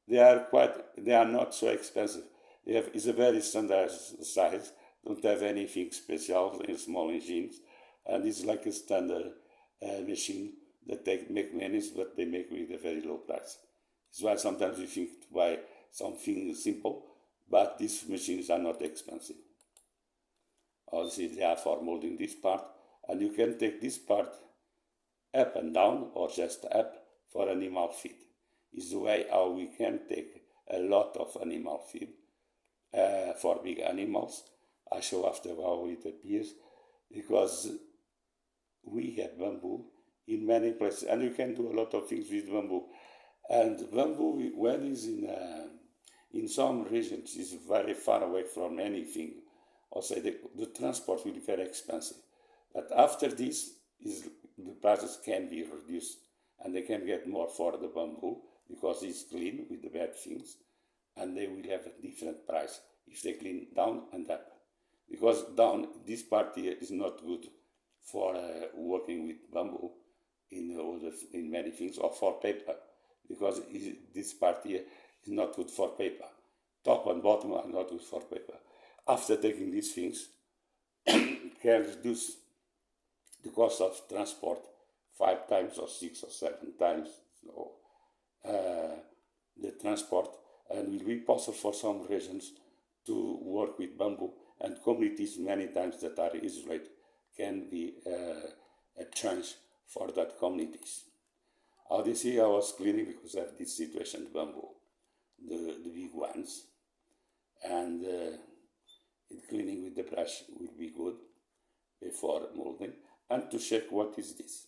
A: they are not so expensive. It's a very standard size, don't have anything special in small engines, and it's like a standard machine that they make many, but they make with a very low price. That's why sometimes we think to buy something simple, but these machines are not expensive. Obviously, they are for molding this part, and you can take this part up and down or just up for animal feed. Is the way how we can take a lot of animal feed for big animals. I show after how it appears, because we have bamboo in many places, and you can do a lot of things with bamboo. And bamboo, when it's in some regions, is very far away from anything. Also, the transport will be very expensive. But after this, the prices can be reduced, and they can get more for the bamboo because it's clean with the bad things, and they will have a different price if they clean down and up. Because down, this part here is not good for working with bamboo in many things, or for paper, because this part here is not good for paper. Top and bottom are not good for paper. After taking these things, can reduce the cost of transport 5 times or 6 or 7 times the transport, and will be possible for some regions to work with bamboo, and communities many times that are isolated can be a chance for that communities. How you see, I was cleaning because I have this situation bamboo, the big ones, and cleaning with the brush will be good before molding, and to check what is this,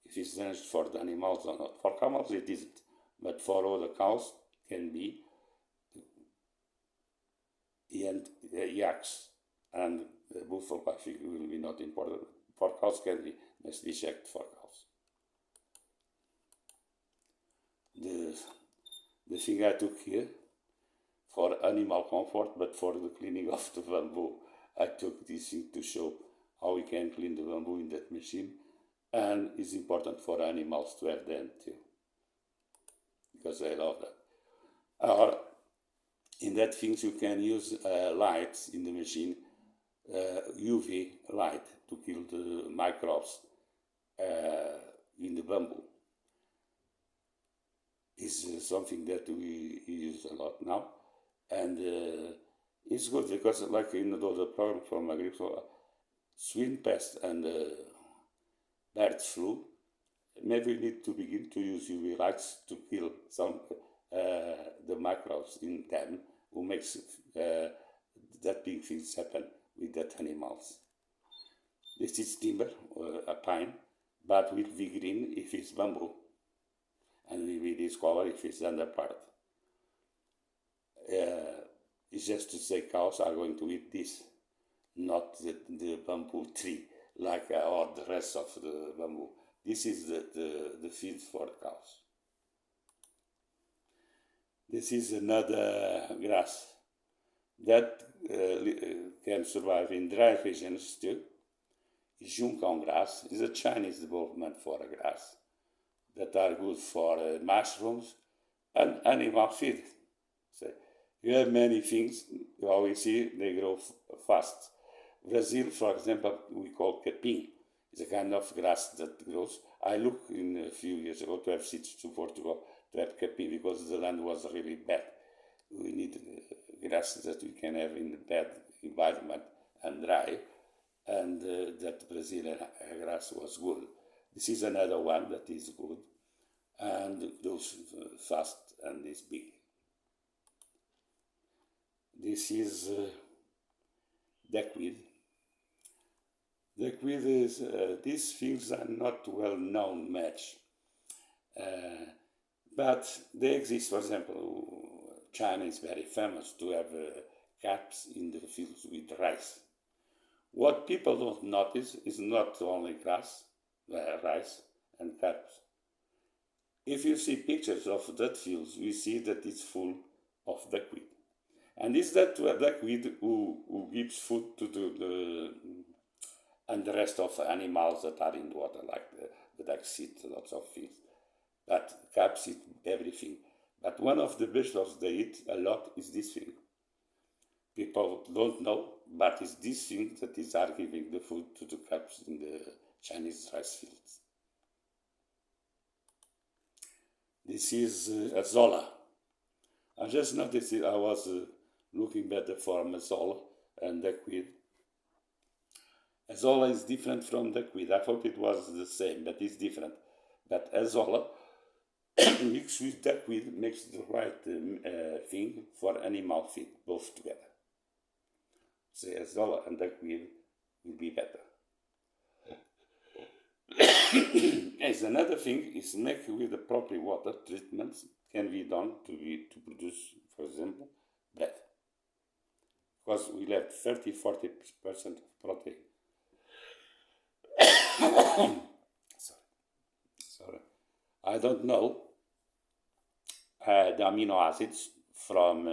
A: if it's dangerous for the animals or not. For camels it isn't, but for all the cows can be, and yaks and buffalo, I think will be not important. For cows can be, must be checked for cows. The thing I took here for animal comfort, but for the cleaning of the bamboo, I took this thing to show how we can clean the bamboo in that machine, and it's important for animals to have them too, because they love that. Or in that things you can use lights in the machine, UV light, to kill the microbes in the bamboo. Is something that we use a lot now, and it's good because, like in the program from agriculture, swine pest and bird flu, maybe we need to begin to use UV lights to kill some the microbes in them who makes that big things happen with that animals. This is timber, a pine, but will be green if it's bamboo, and will be this color if it's under part. It's just to say cows are going to eat this, not the bamboo tree, like or the rest of the bamboo. This is the feed for the cows. This is another grass that can survive in dry regions too. Junkan grass is a Chinese development for a grass that are good for mushrooms and animal feed. So you have many things, how we see they grow fast. Brazil, for example, we call capim. It's a kind of grass that grows. I looked in a few years ago to have seeds to Portugal to have capim because the land was really bad. We need grass that we can have in the bad environment and dry, and that Brazilian grass was good. This is another one that is good, and grows fast and is big. This is duckweed. Duckweed is, these things are not well known much, but they exist. For example, China is very famous to have carbs in the fields with rice. What people don't notice is not only rice and carbs. If you see pictures of that fields, we see that it's full of duckweed. And it's that duckweed who gives food to and the rest of animals that are in the water, like the ducks eat lots of fish. But carbs eat everything. But one of the vegetables they eat a lot is this thing. People don't know, but it's this thing that is giving the food to the carbs in the Chinese rice fields. This is Azolla. I just noticed it. I was looking better for Azolla and duckweed. Azolla is different from duckweed. I thought it was the same, but it's different. But Azolla mixed with duckweed makes the right thing for animal feed, both together. So Azolla and duckweed will be better. As another thing is make with the proper water treatments can be done to produce, for example, bread. Because we have 30-40% of protein. Sorry. I don't know the amino acids from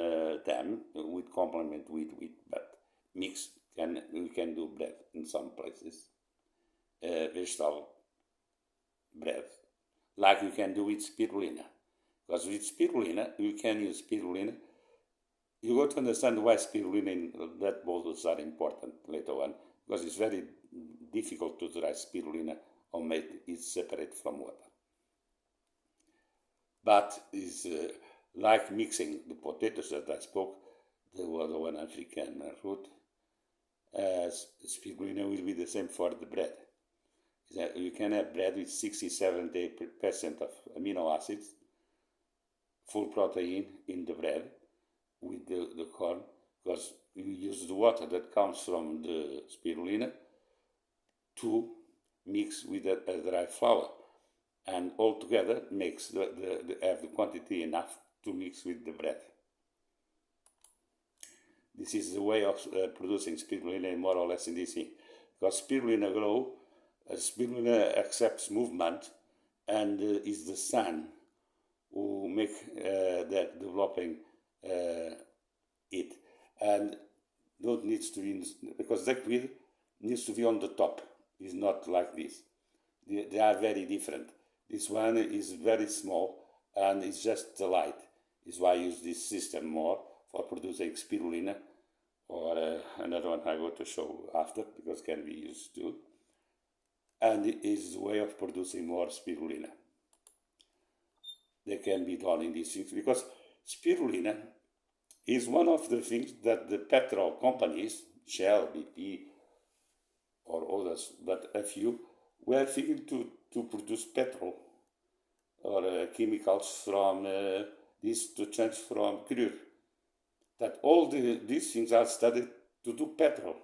A: them with complement with wheat, but mix we can do bread in some places. Vegetable bread, like you can do with spirulina. Because with spirulina, you can use spirulina. You got to understand why spirulina in that bottles are important later on, because it's very difficult to dry spirulina or make it separate from water. But it's like mixing the potatoes that I spoke, the one African root, spirulina will be the same for the bread. You can have bread with 60-70% of amino acids, full protein in the bread with the corn, because you use the water that comes from the spirulina to mix with a dry flour, and all together makes have the quantity enough to mix with the bread. This is the way of producing spirulina more or less in this thing, because spirulina grow. Spirulina accepts movement, and is the sun who make that developing it, and don't needs to be because duckweed needs to be on the top. It's not like this. They are very different. This one is very small and it's just the light. Is why I use this system more for producing spirulina, or another one I go to show after because can be used too. And it is a way of producing more spirulina. They can be done in these things because spirulina is one of the things that the petrol companies, Shell, BP, or others, but a few, were thinking to produce petrol or chemicals from this to change from crude. That all these things are studied to do petrol.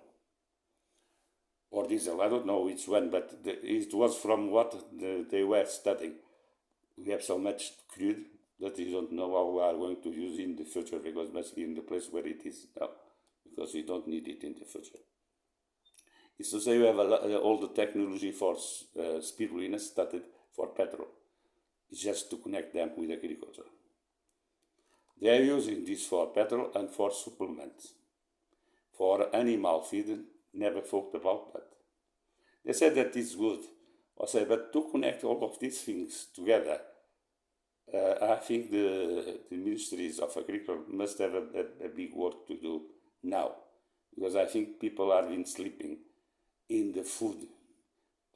A: Or diesel, I don't know which one, but it was from what they were studying. We have so much crude that we don't know how we are going to use it in the future, because it must be in the place where it is now, because we don't need it in the future. It's to say we have all the technology for spirulina studied for petrol. It's just to connect them with agriculture. They are using this for petrol and for supplements. For animal feed, never thought about that. They said that it's good. I said, but to connect all of these things together, I think the ministries of agriculture must have a big work to do now, because I think people have been sleeping in the food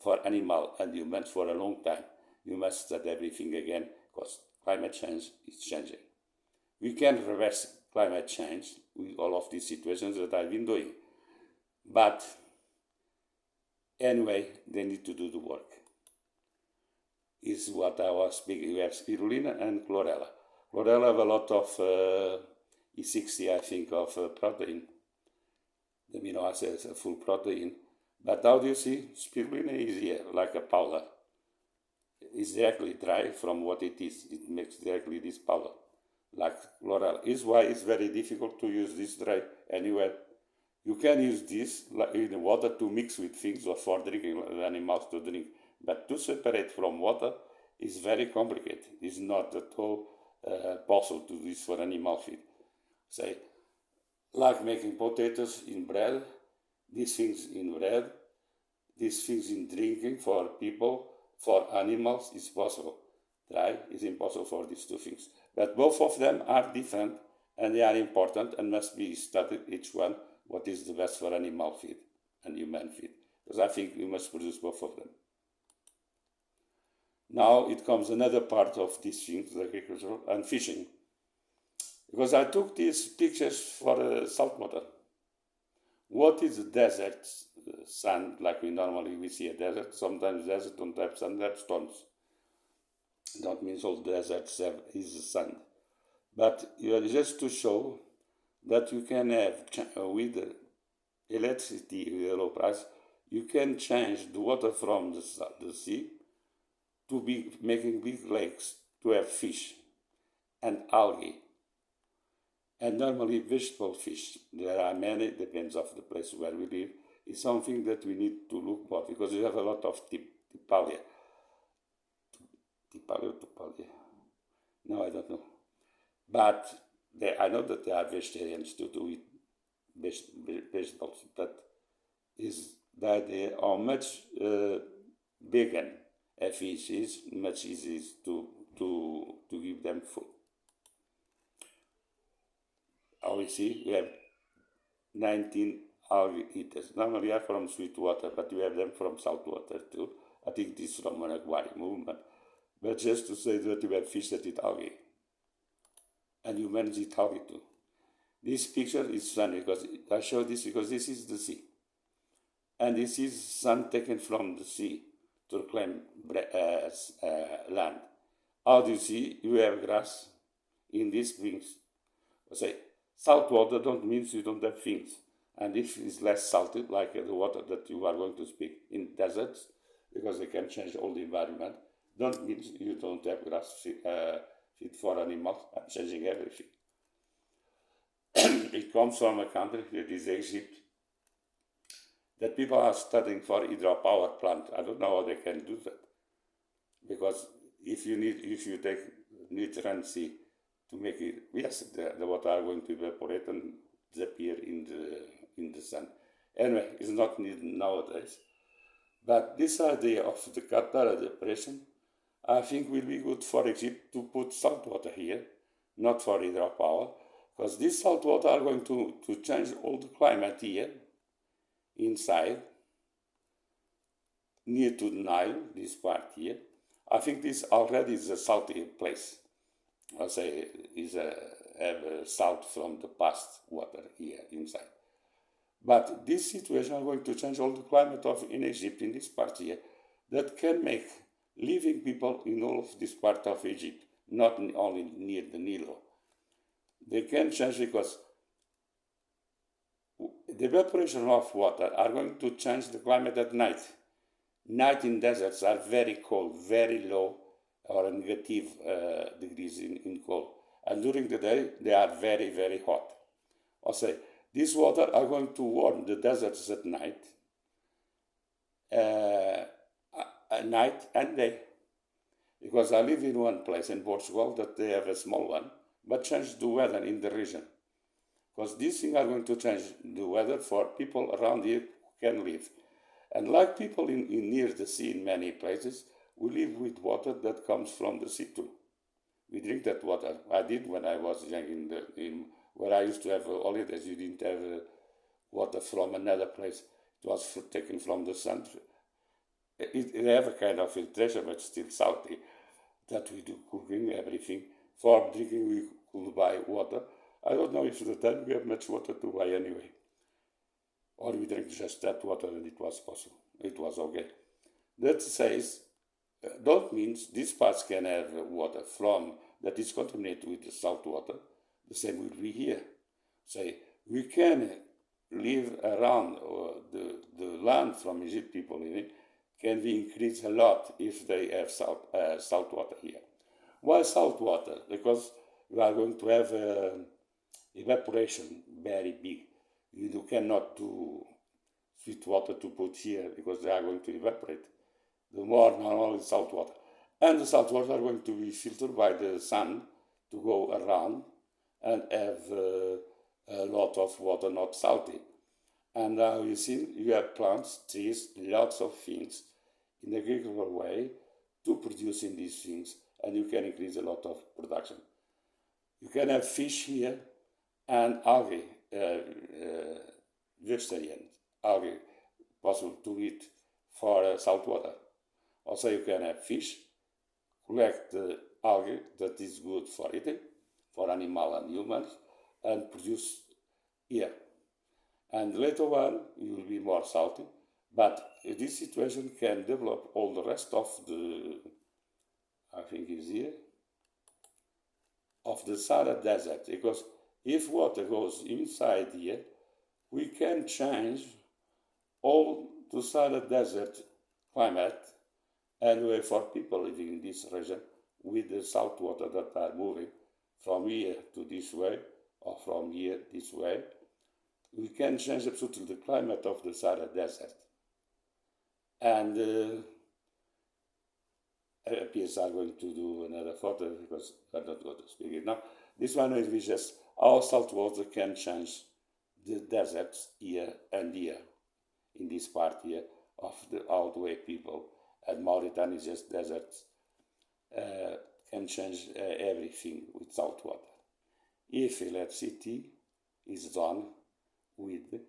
A: for animal and humans for a long time. You must start everything again, because climate change is changing. We can reverse climate change with all of these situations that I've been doing. But anyway, they need to do the work. Is what I was speaking. We have spirulina and chlorella. Chlorella have a lot of E60, I think, of protein. The amino acids are full protein. But how do you see? Spirulina is here, like a powder. It's directly dry from what it is. It makes directly this powder. like chloral. Is why it's very difficult to use this dry anywhere. You can use this in the water to mix with things or for drinking animals to drink, but to separate from water is very complicated. It's not at all possible to do this for animal feed. Say, like making potatoes in bread, these things in bread, these things in drinking for people, for animals is possible. Dry is impossible for these two things. But both of them are different and they are important and must be studied each one what is the best for animal feed and human feed. Because I think we must produce both of them. Now it comes another part of these things, agriculture and fishing. Because I took these pictures for saltwater. What is a desert sand like we normally see a desert? Sometimes desert don't have sand, have stones. That means all deserts is sand. But just to show that you can have, with electricity with a low price, you can change the water from the sea to be making big lakes to have fish and algae. And normally vegetable fish, there are many, depends of the place where we live, is something that we need to look for because we have a lot of Tipalia. Tipalia? No, I don't know. But I know that there are vegetarians to eat vegetables, but is the idea how much vegan a fish is, much easier to give them food. We see we have 19 algae eaters. Normally are from sweet water, but we have them from salt water too. I think this is from an aquarium movement. But just to say that we have fish that eat algae. And humans eat algae too. This picture is funny because I show this because this is the sea. And this is sun taken from the sea to reclaim land. How do you see? You have grass in these things. Say, salt water don't mean you don't have things. And if it's less salty, like the water that you are going to speak in deserts, because they can change all the environment, don't mean you don't have grass fit for animals and changing everything. It comes from a country, that is Egypt, that people are studying for hydropower plant. I don't know how they can do that. Because if you take nutrients to make it, yes, the water are going to evaporate and disappear in the sun. Anyway, it's not needed nowadays. But this idea of the Qatar depression, I think will be good for Egypt to put salt water here, not for hydropower, because this salt water are going to change all the climate here, inside, near to the Nile, this part here. I think this already is a salty place. I'll say have salt from the past water here inside. But this situation is going to change all the climate in Egypt, in this part here, that can make living people in all of this part of Egypt, not only near the Nilo. They can change because the evaporation of water are going to change the climate at night. Night in deserts are very cold, very low, or negative degrees in cold. And during the day, they are very, very hot. I'll say, this water are going to warm the deserts at night and day. Because I live in one place in Portugal that they have a small one, but change the weather in the region. Because these things are going to change the weather for people around here who can live. And like people in near the sea in many places, we live with water that comes from the sea too. We drink that water. I did when I was young where I used to have holidays. You didn't have water from another place. It was taken from the sun. It have a kind of filtration, but still salty. That we do cooking, everything. For drinking, we could buy water. I don't know if at the time we have much water to buy anyway. Or we drink just that water and it was possible. It was okay. That says, don't mean these parts can have water from that is contaminated with the salt water. The same will be here. Say, we can live around the land from Egypt people living can be increased a lot if they have salt water here. Why salt water? Because you are going to have evaporation very big. You cannot do sweet water to put here because they are going to evaporate. The more normal is salt water. And the salt water are going to be filtered by the sun to go around and have a lot of water not salty. And now you see, you have plants, trees, lots of things in the agricultural way to producing these things, and you can increase a lot of production. You can have fish here and algae, vegetarian algae, possible to eat for salt water. Also, you can have fish, collect the algae that is good for eating, for animal and humans, and produce here. And later on, you will be more salty. But this situation can develop all the rest of the, I think is here, of the Sahara Desert. Because if water goes inside here, we can change all the Sahara Desert climate anyway for people living in this region with the salt water that are moving from here to this way or from here this way. We can change absolutely the climate of the Sahara Desert. And PS are going to do another photo because I'm not going to speak it now. This one is just how salt water can change the deserts here and here, in this part here of the old way people. And Mauritania is just deserts, can change everything with salt water. If electricity is done with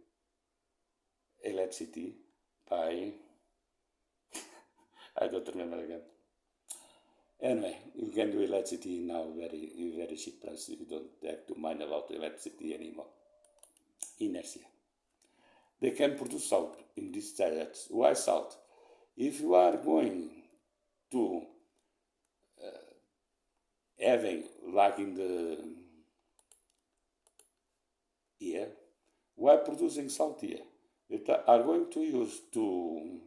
A: electricity by I don't remember again. Anyway, you can do electricity now very cheap price. You don't have to mind about electricity anymore. Inertia. They can produce salt in these deserts. Why salt? If you are going to having like in the here, why producing salt here? They are going to use to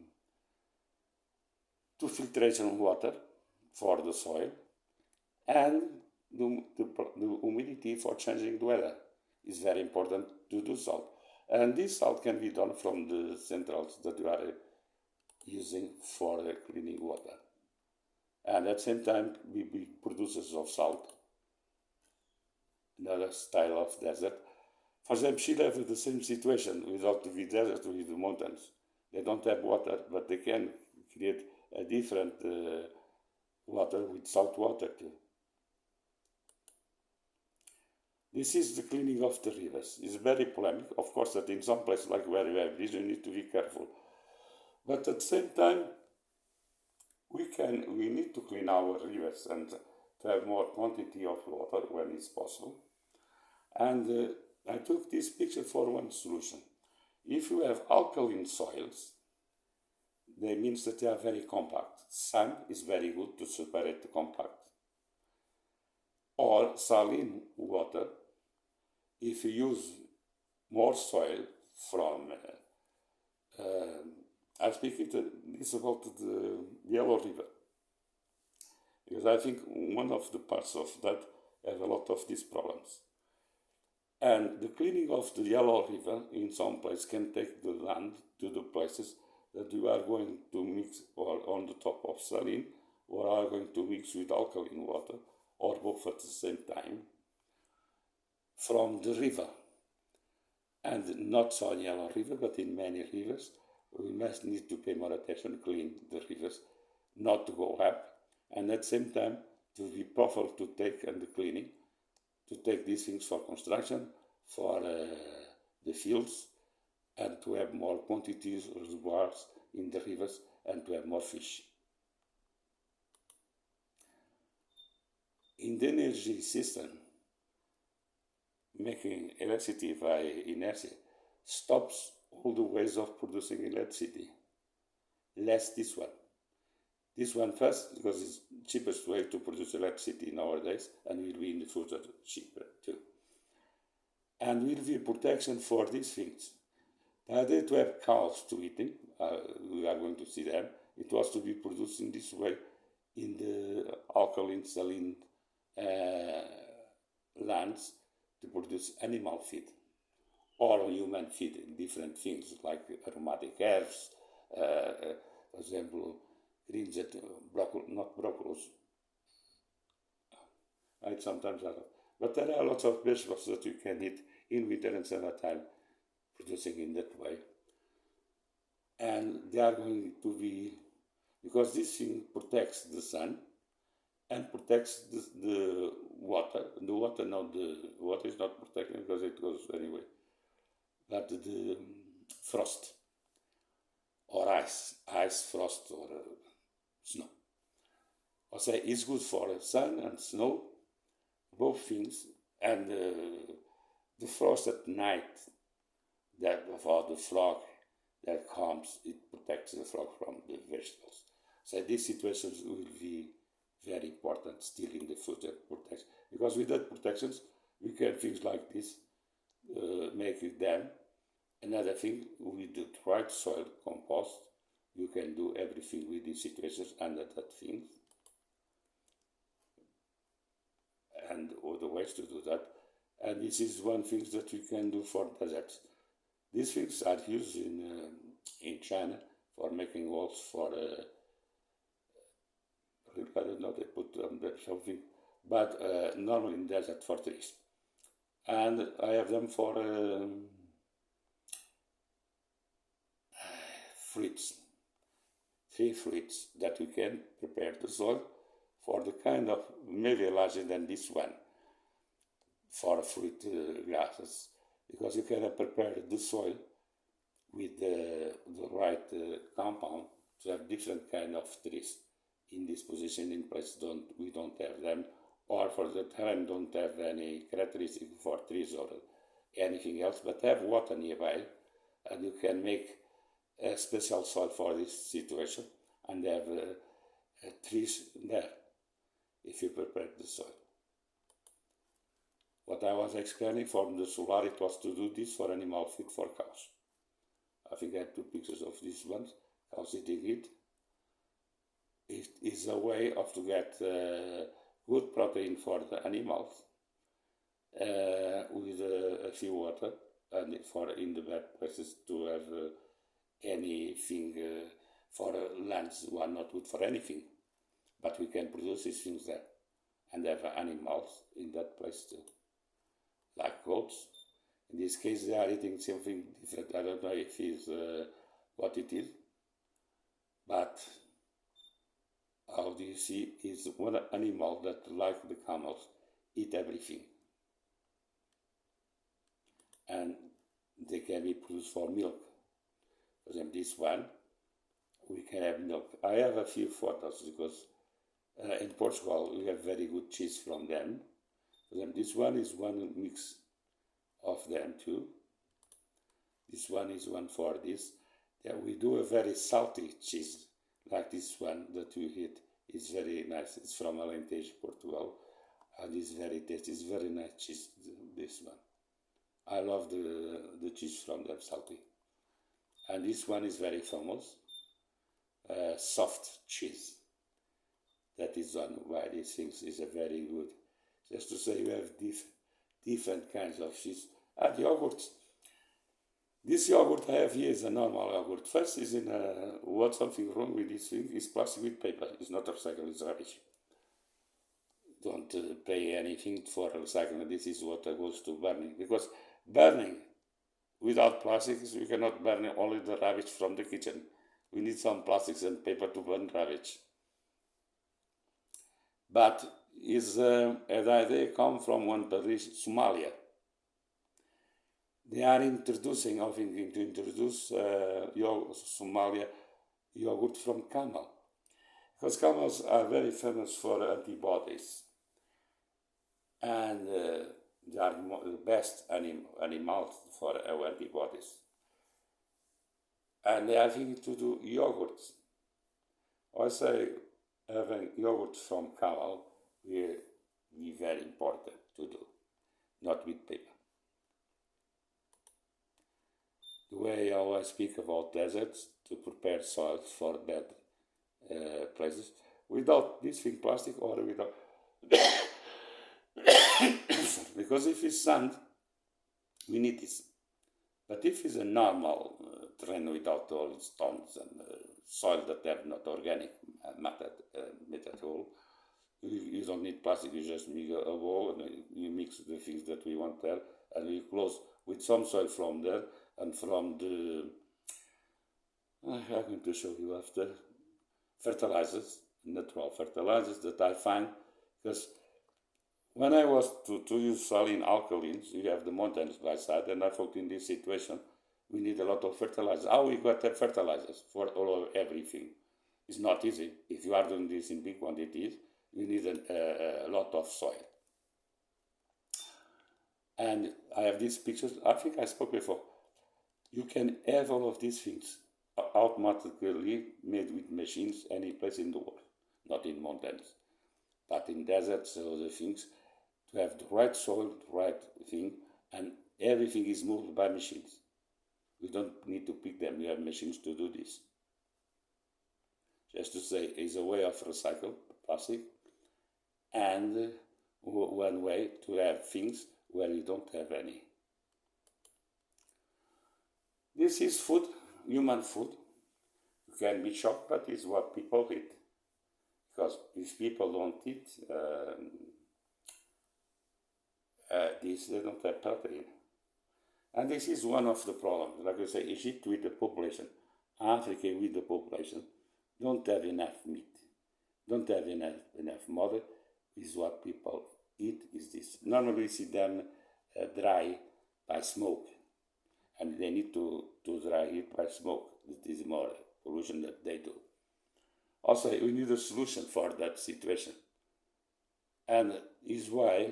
A: filtration water for the soil and the humidity for changing the weather is very important to do salt. And this salt can be done from the centrals that you are using for cleaning water. And at the same time, we be producers of salt, another style of desert. For example, Chile has the same situation without the desert, with the mountains. They don't have water, but they can create a different water with salt water too. This is the cleaning of the rivers. It's very polemic. Of course, that in some places like where you have this, you need to be careful. But at the same time, we need to clean our rivers and to have more quantity of water when it's possible. And I took this picture for one solution. If you have alkaline soils, that means that they are very compact. Sand is very good to separate the compact. Or saline water, if you use more soil from, I speak it's about the Yellow River. Because I think one of the parts of that have a lot of these problems. And the cleaning of the Yellow River in some place can take the land to the places that you are going to mix or on the top of saline or are going to mix with alkaline water or both at the same time from the river. And not so in Yellow River, but in many rivers, we must need to pay more attention to clean the rivers, not to go up, and at the same time to be profitable to take and the cleaning, to take these things for construction, for the fields, and to have more quantities, reservoirs in the rivers, and to have more fish. In the energy system, making electricity by inertia stops all the ways of producing electricity. Less this one. This one first, because it's the cheapest way to produce electricity nowadays, and will be in the future cheaper too. And will be protection for these things. The idea to have cows to eating, we are going to see them, it was to be produced in this way in the alkaline saline lands to produce animal feed or human feed, different things like aromatic herbs, for example, greens that not broccolis. I sometimes have, but there are lots of vegetables that you can eat in winter and summertime, producing in that way, and they are going to be because this thing protects the sun and protects the water. The water, not the water is not protected because it goes anyway, but the frost or ice, frost or snow. I say it's good for sun and snow, both things, and the frost at night that for the frog that comes, it protects the frog from the vegetables. So these situations will be very important still in the food protection, because with that protections we can things like this make it dam. Another thing, with the right soil compost, you can do everything with these situations under that thing, and other ways to do that. And this is one thing that we can do for deserts. These things are used in China for making walls for I don't know, they put there something, but normally in desert for trees. And I have them for fruits, 3 fruits that we can prepare the soil for the kind of, maybe larger than this one, for fruit grasses, because you can prepare the soil with the right compound to have different kind of trees in this position in place. We don't have them, or for the time don't have any characteristic for trees or anything else, but have water nearby, and you can make a special soil for this situation and have trees there if you prepare the soil. What I was explaining from the solar, it was to do this for animal feed for cows. I think I have 2 pictures of these ones, cows eating it. It is a way of to get good protein for the animals with a few water, and for in the bad places to have anything for lands who are not good for anything, but we can produce these things there and have animals in that place too, like goats. In this case, they are eating something different. I don't know if it's what it is, but how do you see is one animal that, like the camels, eat everything, and they can be produced for milk. For example, this one, we can have milk. I have a few photos because in Portugal we have very good cheese from them. For example, this one is one mix of them too. This one is one for this. Yeah, we do a very salty cheese, like this one that you eat. It's very nice. It's from Alentejo, Portugal, and it's very tasty. It's very nice cheese, this one. I love the cheese from them, salty. And this one is very famous, soft cheese. That is one why these things is a very good. Just to say, you have different kinds of cheese. And yogurts. This yogurt I have here is a normal yogurt. First is what's something wrong with this thing is plastic with paper. It's not recycled, it's rubbish. Don't pay anything for recycling. This is what goes to burning. Because burning without plastics, we cannot burn only the rubbish from the kitchen. We need some plastics and paper to burn rubbish. But the idea come from one country, Somalia. They are introducing, I think, to introduce Somalia yogurt from camel. Because camels are very famous for antibodies. And they are the best animals for our antibodies. And they are thinking to do yogurts. I say having yogurt from camel will be very important to do, not with paper. The way I always speak about deserts to prepare soils for bad places, without this thing plastic or without because if it's sand, we need this. But if it's a normal terrain without all stones and soil that have not organic matter at all, you don't need plastic. You just make a bowl and you mix the things that we want there, and you close with some soil from there and from the. I'm going to show you after fertilizers, natural fertilizers that I find, because when I was to use soil in alkalines, you have the mountains by side, and I thought in this situation we need a lot of fertilizers. How we got that fertilizers for all of everything? It's not easy. If you are doing this in big quantities, you need a lot of soil. And I have these pictures. I think I spoke before. You can have all of these things automatically made with machines any place in the world, not in mountains, but in deserts or other things, to have the right soil, the right thing, and everything is moved by machines. We don't need to pick them. We have machines to do this. Just to say, it's a way of recycle plastic, and one way to have things where you don't have any. This is food, human food. You can be shocked, but it's what people eat. Because if people don't eat this, they don't have protein. And this is one of the problems. Like I say, Egypt with the population, Africa with the population, don't have enough meat, don't have enough mother, is what people eat, is this. Normally we see them dry by smoke, and they need to dry it by smoke. It is more pollution that they do. Also, we need a solution for that situation. And is why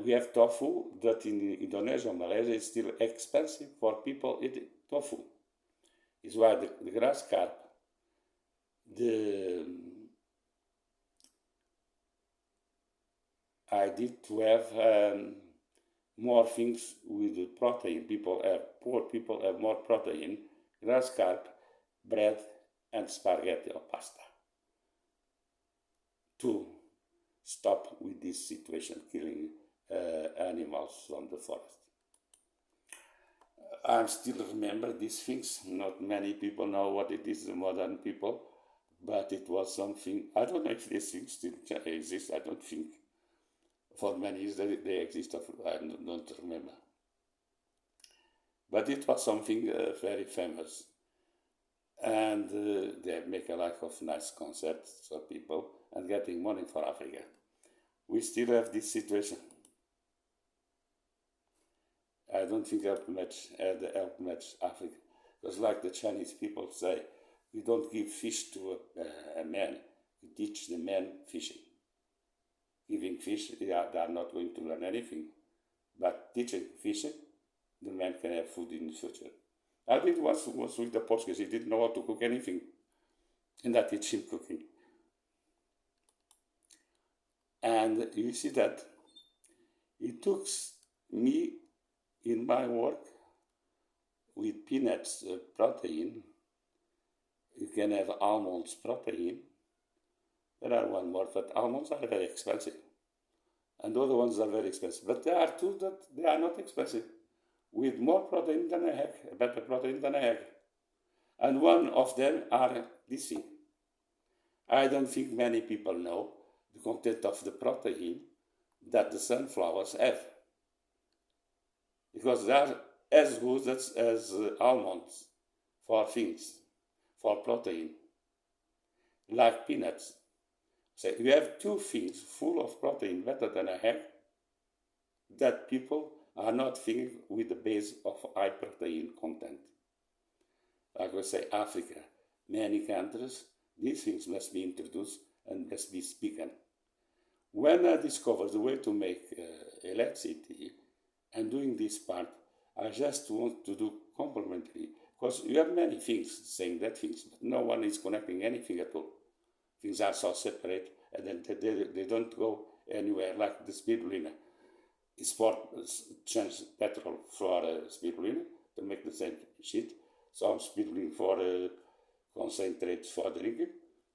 A: we have tofu that in Indonesia, Malaysia is still expensive for people eating tofu. Is why the grass carp, the idea to have more things with the protein. Poor people have more protein, grass carp, bread, and spaghetti or pasta. To stop with this situation, killing animals from the forest. I still remember these things. Not many people know what it is, the modern people, but it was something. I don't know if these things still exist. I don't think. For many years they exist. I don't remember. But it was something very famous. And they make a lot of nice concerts for people and getting money for Africa. We still have this situation. I don't think help much Africa. Because like the Chinese people say, we don't give fish to a man. We teach the men fishing. Giving fish, they are not going to learn anything. But teaching fishing, the man can have food in the future. I did was with the Portuguese. He didn't know how to cook anything. And I teach him cooking. And you see that it took me in my work with peanuts protein. You can have almonds protein. There are one more, but almonds are very expensive. And the other ones are very expensive. But there are two that they are not expensive, with more protein than an egg, better protein than an egg. And one of them are this thing. I don't think many people know the content of the protein that the sunflowers have. Because they are as good as almonds for things, for protein, like peanuts. So you have two things full of protein better than an egg that people are not thinking with the base of high protein content. Like I say, Africa, many countries, these things must be introduced and must be spoken. When I discovered the way to make electricity and doing this part, I just want to do complementary, because you have many things saying that things, but no one is connecting anything at all. Things are so separate, and then they don't go anywhere, like the spirulina. It's for change petrol for spirulina to make the same shit. Some spirulina for concentrates for drinking,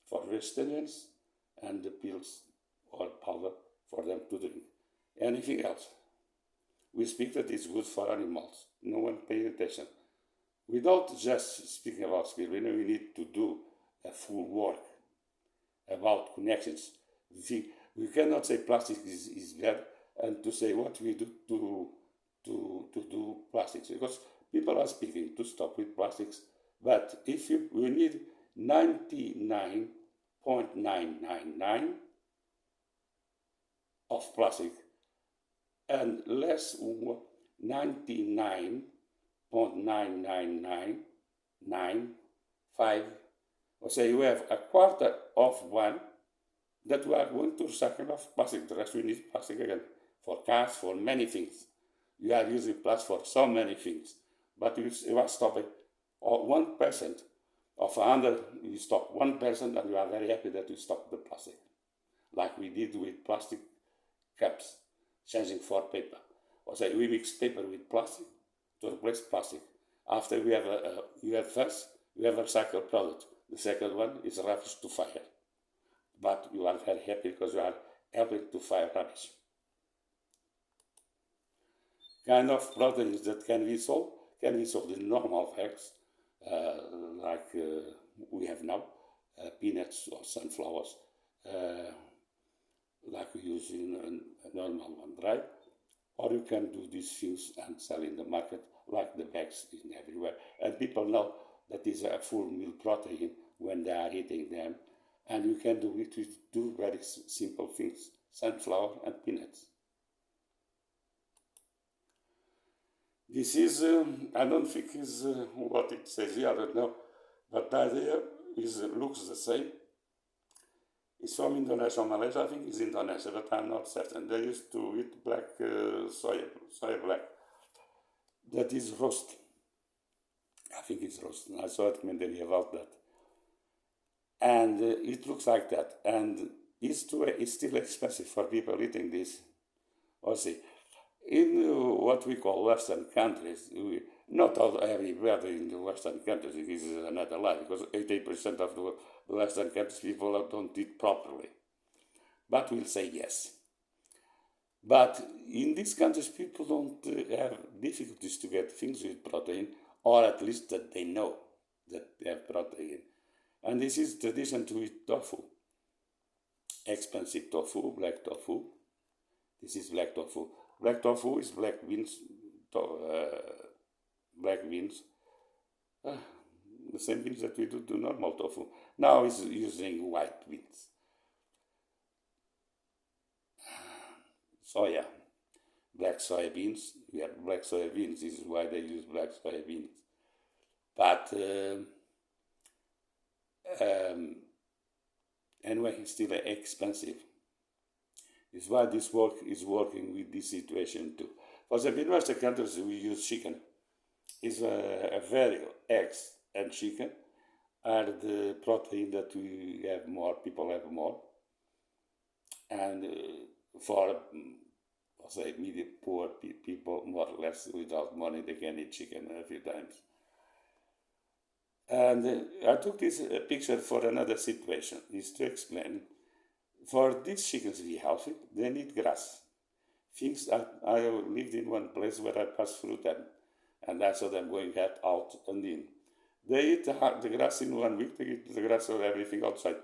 A: for vegetarians, and the pills or powder for them to drink. anything else. We speak that it's good for animals. No one pays attention. Without just speaking about spirulina, we need to do a full work about connections. We cannot say plastic is bad and to say what we do to do plastics, because people are speaking to stop with plastics, but we need 99.999 of plastic and less 99.9995, or say you have a quarter of one that we are going to recycle of plastic. The rest we need plastic again for cars, for many things. You are using plastic for so many things, but you are stopping 1% of 100. You stop 1%, and you are very happy that you stopped the plastic, like we did with plastic cups, changing for paper. Or say we mix paper with plastic to replace plastic. After we have a recycled product. The second one is rubbish to fire. But you are very happy because you are helping to fire rubbish. Kind of proteins that can be sold in normal eggs, like we have now, peanuts or sunflowers, like we use in a normal one, right? Or you can do these things and sell in the market, like the bags in everywhere. And people know that is a full meal protein when they are eating them. And you can do it with two very simple things, sunflower and peanuts. This is, I don't think is what it says here, I don't know. But the idea looks the same. It's from Indonesia or Malaysia, I think it's Indonesia, but I'm not certain. They used to eat black soya black. That is roast. I think it's roast. I saw a documentary about that. And it looks like that. And it's still expensive for people eating this. Or see, in what we call Western countries, not everybody in the Western countries is another lie, because 80% of the Western countries people don't eat properly. But we'll say yes. But in these countries, people don't have difficulties to get things with protein, or at least that they know that they have protein. And this is tradition to eat tofu. Expensive tofu, black tofu. This is black tofu. Black tofu is black beans. Black beans. The same beans that we do to normal tofu. Now it's using white beans. Soya. Black soya beans. We have black soya beans. This is why they use black soya beans. But anyway, it's still expensive. It's why this work is working with this situation too. For the Midwestern countries, we use chicken. It's a very eggs and chicken are the protein that we have more, people have more. And for, say, medium poor people, more or less, without money, they can eat chicken a few times. And I took this picture for another situation, is to explain. For these chickens to be healthy, they need grass. Things I lived in one place where I passed through them, and I saw them going out and in. They eat the grass in 1 week, they eat the grass or everything outside.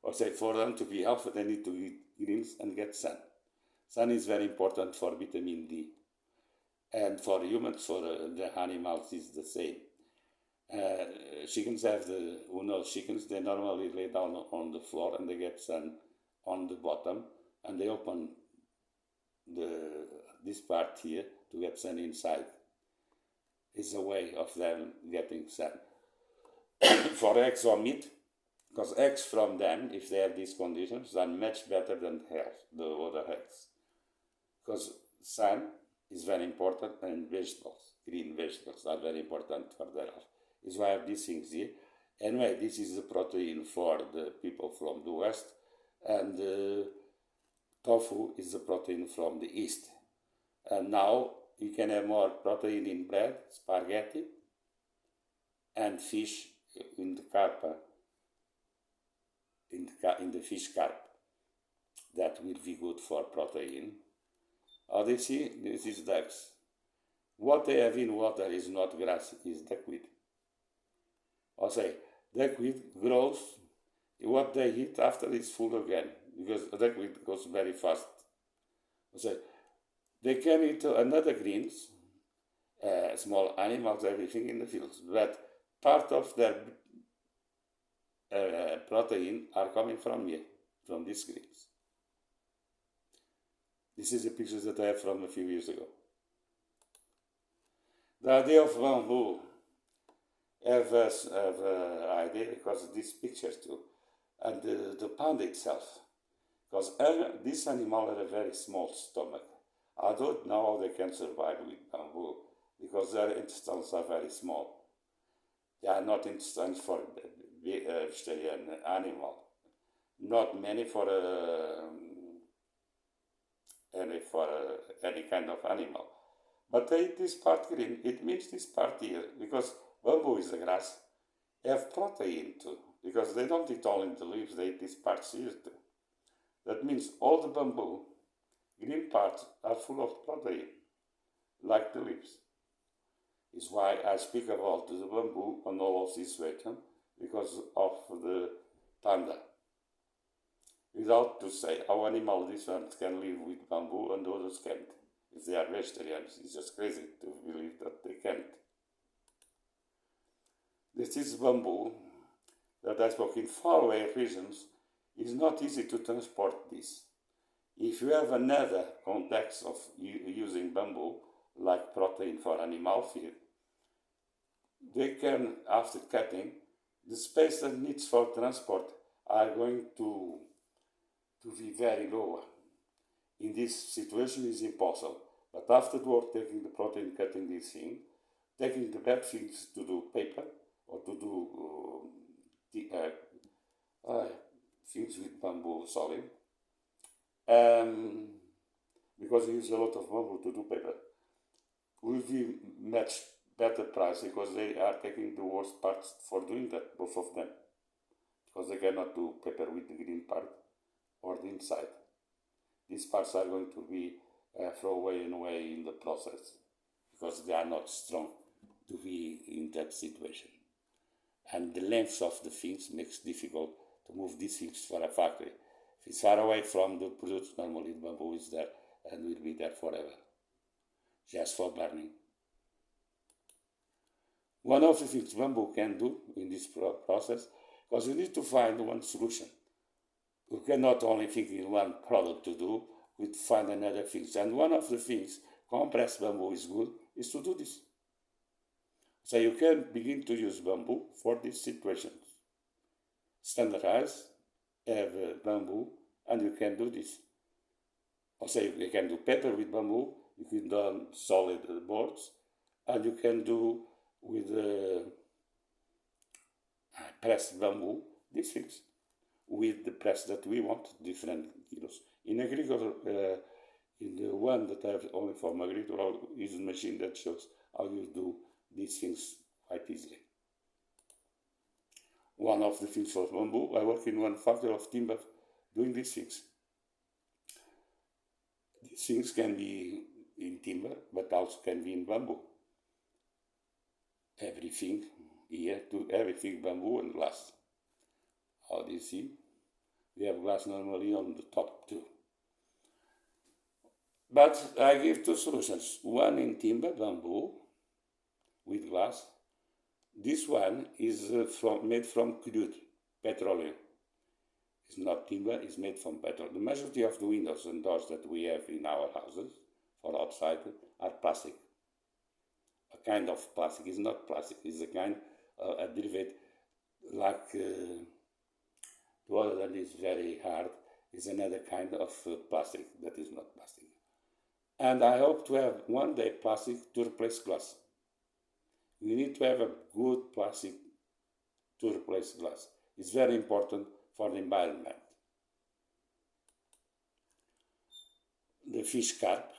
A: Or say, for them to be healthy, they need to eat greens and get sun. Sun is very important for vitamin D. And for humans, for the animals, is the same. Chickens have who knows chickens, they normally lay down on the floor and they get sun on the bottom, and they open this part here to get sun inside. It's a way of them getting sun. For eggs or meat, because eggs from them, if they have these conditions, are much better than the other eggs. Because sun is very important, and vegetables, green vegetables, are very important for their health. Is why I have these things here. Anyway, this is the protein for the people from the West, and tofu is the protein from the East. And now you can have more protein in bread, spaghetti, and fish in the carp, in the fish carp. That will be good for protein. They see this is ducks. What they have in water is not grass, is duckweed. I say, duckweed grows, what they eat after is food again, because duckweed goes very fast. I say, they can eat another greens, small animals, everything in the fields, but part of their protein are coming from here, from these greens. This is a picture that I have from a few years ago. The idea of bamboo have an idea because of these pictures too, and the panda itself, because this animal has a very small stomach. I don't know how they can survive with bamboo because their intestines are very small. They are not intestines for a vegetarian animal, not many for any kind of animal. But they eat this part green. It means this part here, because bamboo is a grass, have protein too, because they don't eat only the leaves, they eat these parts here too. That means all the bamboo, green parts, are full of protein, like the leaves. Is why I speak about the bamboo on all of this region, because of the panda. Without to say how animal this one can live with bamboo and others can't. If they are vegetarians, it's just crazy to believe that they can't. This is bamboo that I spoke in faraway regions. It's not easy to transport this. If you have another context of using bamboo, like protein for animal feed, they can, after cutting, the space that needs for transport are going to be very low. In this situation is impossible. But afterward, taking the protein, cutting this thing, taking the bad things to do paper or to do things with bamboo solid, because you use a lot of bamboo to do paper, will be much better price because they are taking the worst parts for doing that, both of them, because they cannot do paper with the green part or the inside. These parts are going to be thrown away in the process because they are not strong to be in that situation. And the length of the things makes difficult to move these things for a factory. If it's far away from the product, normally the bamboo is there and will be there forever, just for burning. One of the things bamboo can do in this process, because you need to find one solution. You cannot only think in one product to do, we find another things. And one of the things compressed bamboo is good, is to do this. So you can begin to use bamboo for these situations. Standardize, have bamboo, and you can do this. Also, you can do paper with bamboo, you can do solid boards, and you can do with pressed bamboo these things with the press that we want, different kilos. In agriculture, in the one that I have only for agriculture, I'll use a machine that shows how you do these things quite easily. One of the things for bamboo, I work in one factory of timber doing these things. These things can be in timber, but also can be in bamboo. Everything here, to everything bamboo and glass. How do you see? We have glass normally on the top too. But I give two solutions. One in timber, bamboo, with glass. This one is made from crude petroleum. It's not timber, it's made from petrol. The majority of the windows and doors that we have in our houses for outside are plastic. A kind of plastic. It's not plastic, it's a kind a derivative like the other that is very hard is another kind of plastic that is not plastic. And I hope to have one day plastic to replace glass. We need to have a good plastic to replace glass. It's very important for the environment. The fish carp,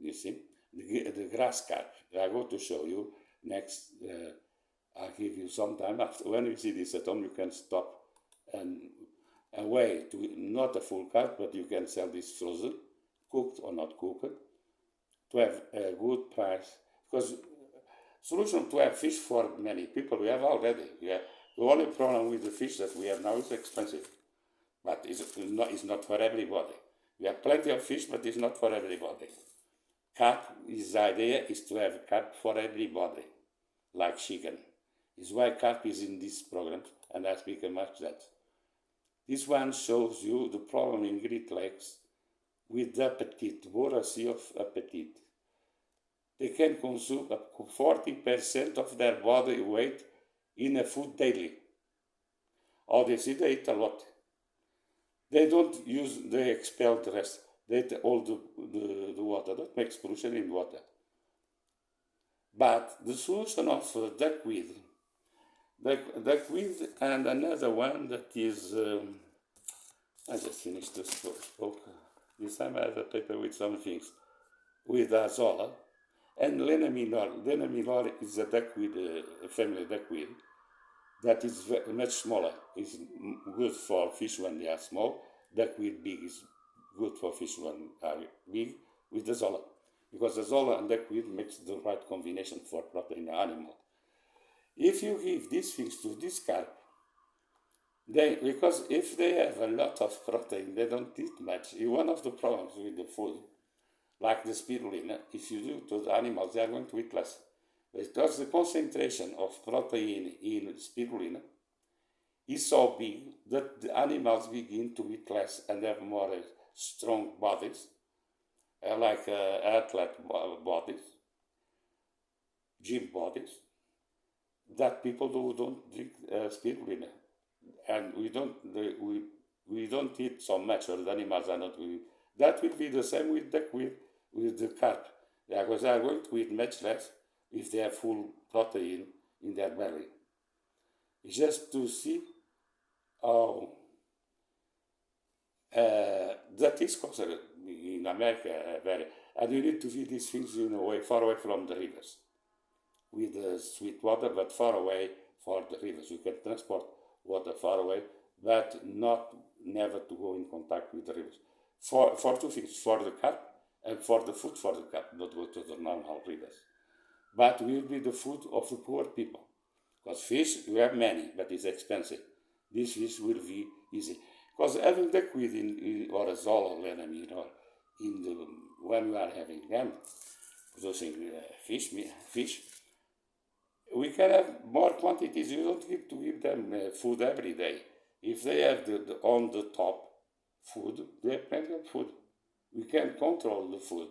A: you see, the grass carp. I go to show you next. I'll give you some time after. When you see this at home, you can stop and a way to not a full carp, but you can sell this frozen, cooked or not cooked, to have a good price. Because solution to have fish for many people we have already. Yeah. The only problem with the fish that we have now is expensive, but it's not for everybody. We have plenty of fish, but it's not for everybody. Carp, his idea is to have carp for everybody, like chicken. Is why carp is in this program, and I speak much that. This one shows you the problem in Great Lakes with appetite, voracy of appetite. They can consume up to 40% of their body weight in a food daily. Or they eat a lot. They don't use, they expel the rest. They eat all the water. That makes pollution in water. But the solution of duckweed, and another one that is, I just finished the spoke. This time I have a paper with some things, with azolla, and Lena minor. Lena minor is a duckweed, a family duckweed, that is much smaller. It's good for fish when they are small. Duckweed big is good for fish when they are big, with azolla. Because azolla and duckweed makes the right combination for protein animal. If you give these things to this carp, because if they have a lot of protein, they don't eat much. One of the problems with the food, like the spirulina, if you do to the animals, they are going to eat less. Because the concentration of protein in spirulina is so big that the animals begin to eat less and have more strong bodies, like athlete bodies, gym bodies, that people who don't drink spirulina. And we don't eat so much, or the animals are not eating. That will be the same with the carp. Because they are going to eat much less if they have full protein in their belly. It's just to see how that is considered in America very. And you need to feed these things in a way far away from the rivers, with the sweet water, but far away for the rivers. You can transport water far away, but never to go in contact with the rivers. For two things, for the carp and for the food for the carp, not go to the normal rivers. But will be the food of the poor people. Because fish, we have many, but it's expensive. This fish will be easy. Because having duckweed or azolla, when we are having them, producing fish, we can have more quantities. You don't need to give them food every day. If they have the on the top food, they have plenty of food. We can control the food.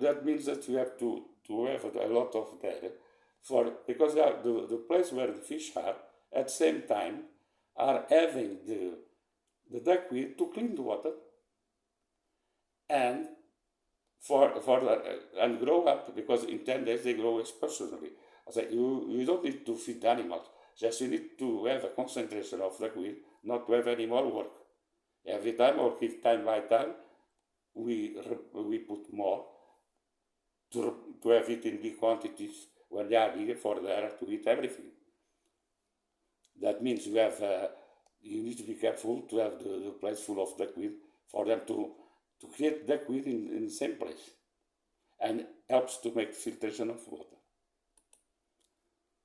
A: That means that we have to have a lot of data because they are the place where the fish are at the same time are having the duckweed to clean the water and and grow up, because in 10 days they grow exponentially. So you don't need to feed animals, just you need to have a concentration of duckweed, not to have any more work. Every time, or give time by time, we put more to have it in big quantities when they are bigger, for there to eat everything. That means you need to be careful to have the place full of duckweed for them to create duckweed in the same place, and helps to make filtration of water.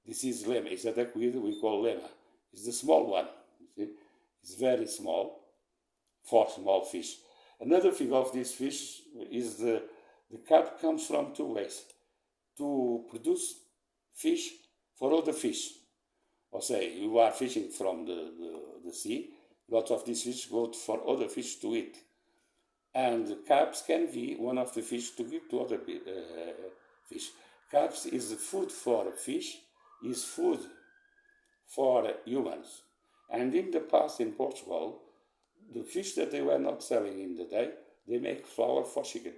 A: This is lema. It's a duckweed we call lema. It's the small one. You see? It's very small for small fish. Another thing of this fish is the carp comes from two ways: to produce fish for other fish. Or say you are fishing from the sea, lots of these fish go for other fish to eat. And carps can be one of the fish to give to other fish. Carps is food for fish, is food for humans. And in the past in Portugal, the fish that they were not selling in the day, they make flour for chicken.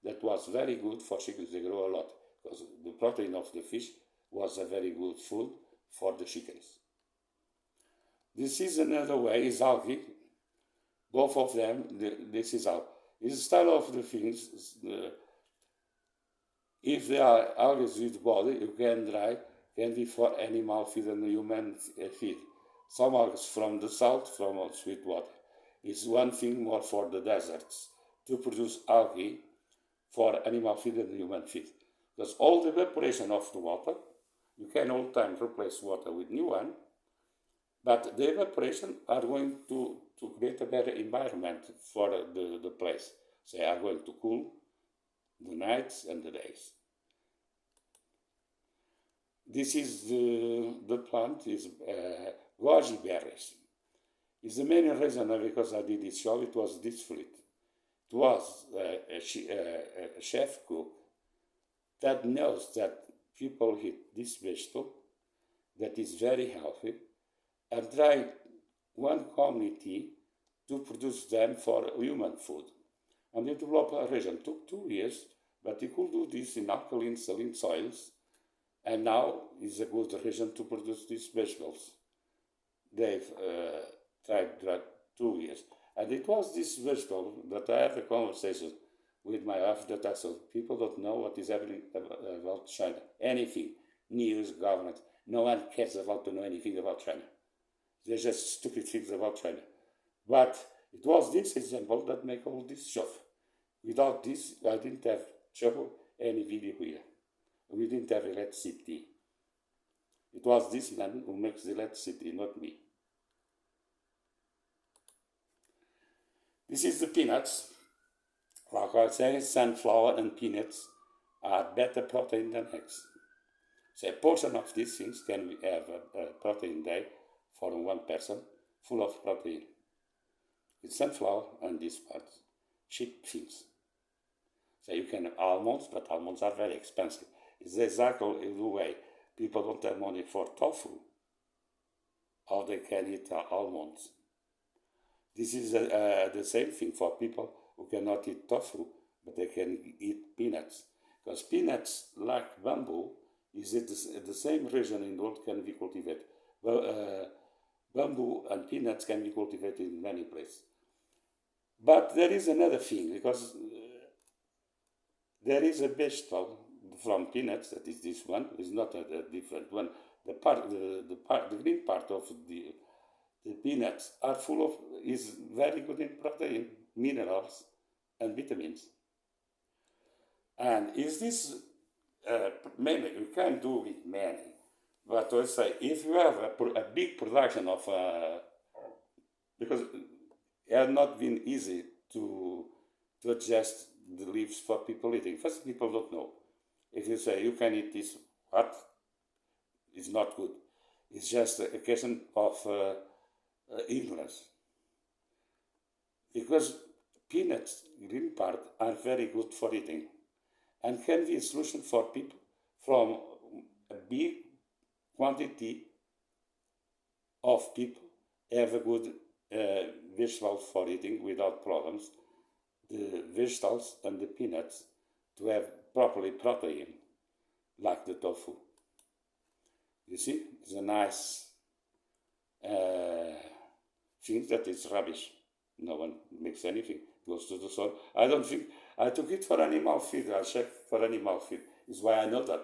A: That was very good for chickens. They grow a lot because the protein of the fish was a very good food for the chickens. This is another way, is algae. Both of them, this is algae. It's the style of the things. If they are algae with body, you can dry, can be for animal feed and human feed. Some algae from the salt, from sweet water. It's one thing more for the deserts, to produce algae for animal feed and human feed. Because all the evaporation of the water, you can all the time replace water with new one, but the evaporation are going to create a better environment for the place. They are going to cool the nights and the days. This is the plant is goji berries. It's the main reason because I did this show. It was this fruit. It was a chef cook that knows that people eat this vegetable that is very healthy and try one community to produce them for human food. And they developed a region. It took 2 years, but he could do this in alkaline, saline soils, and now is a good region to produce these vegetables. They've tried 2 years. And it was this vegetable that I had a conversation with my wife that I said, people don't know what is happening about China. Anything, news, government, no one cares about to know anything about China. They're just stupid things about China. But it was this example that made all this stuff. Without this, I didn't have trouble any video here. We didn't have electricity. It was this man who makes the electricity, not me. This is the peanuts. Like I say, sunflower and peanuts are better protein than eggs. So a portion of these things can have a protein day for one person, full of protein. It's sunflower and these parts, cheap things. So you can have almonds, but almonds are very expensive. It's exactly the way people don't have money for tofu, or they can eat almonds. This is the same thing for people who cannot eat tofu, but they can eat peanuts. Because peanuts, like bamboo, is in the same region in the world can be cultivated. Well, bamboo and peanuts can be cultivated in many places. But there is another thing, because there is a vegetable from peanuts, that is this one, is not a different one. The green part of the peanuts are full of, is very good in protein, minerals, and vitamins. And is this, many, you can do with many, but let's say if you have a big production of, because it has not been easy to adjust the leaves for people eating. First, people don't know. If you say you can eat this, what? It's not good. It's just a question of ignorance. Because peanuts, green part, are very good for eating and can be a solution for people from a big quantity of people have a good vegetables for eating without problems. The vegetables and the peanuts to have properly protein, like the tofu. You see, it's a nice thing that is rubbish. No one makes anything. It goes to the soil. I don't think, I took it for animal feed. I checked for animal feed. It's why I know that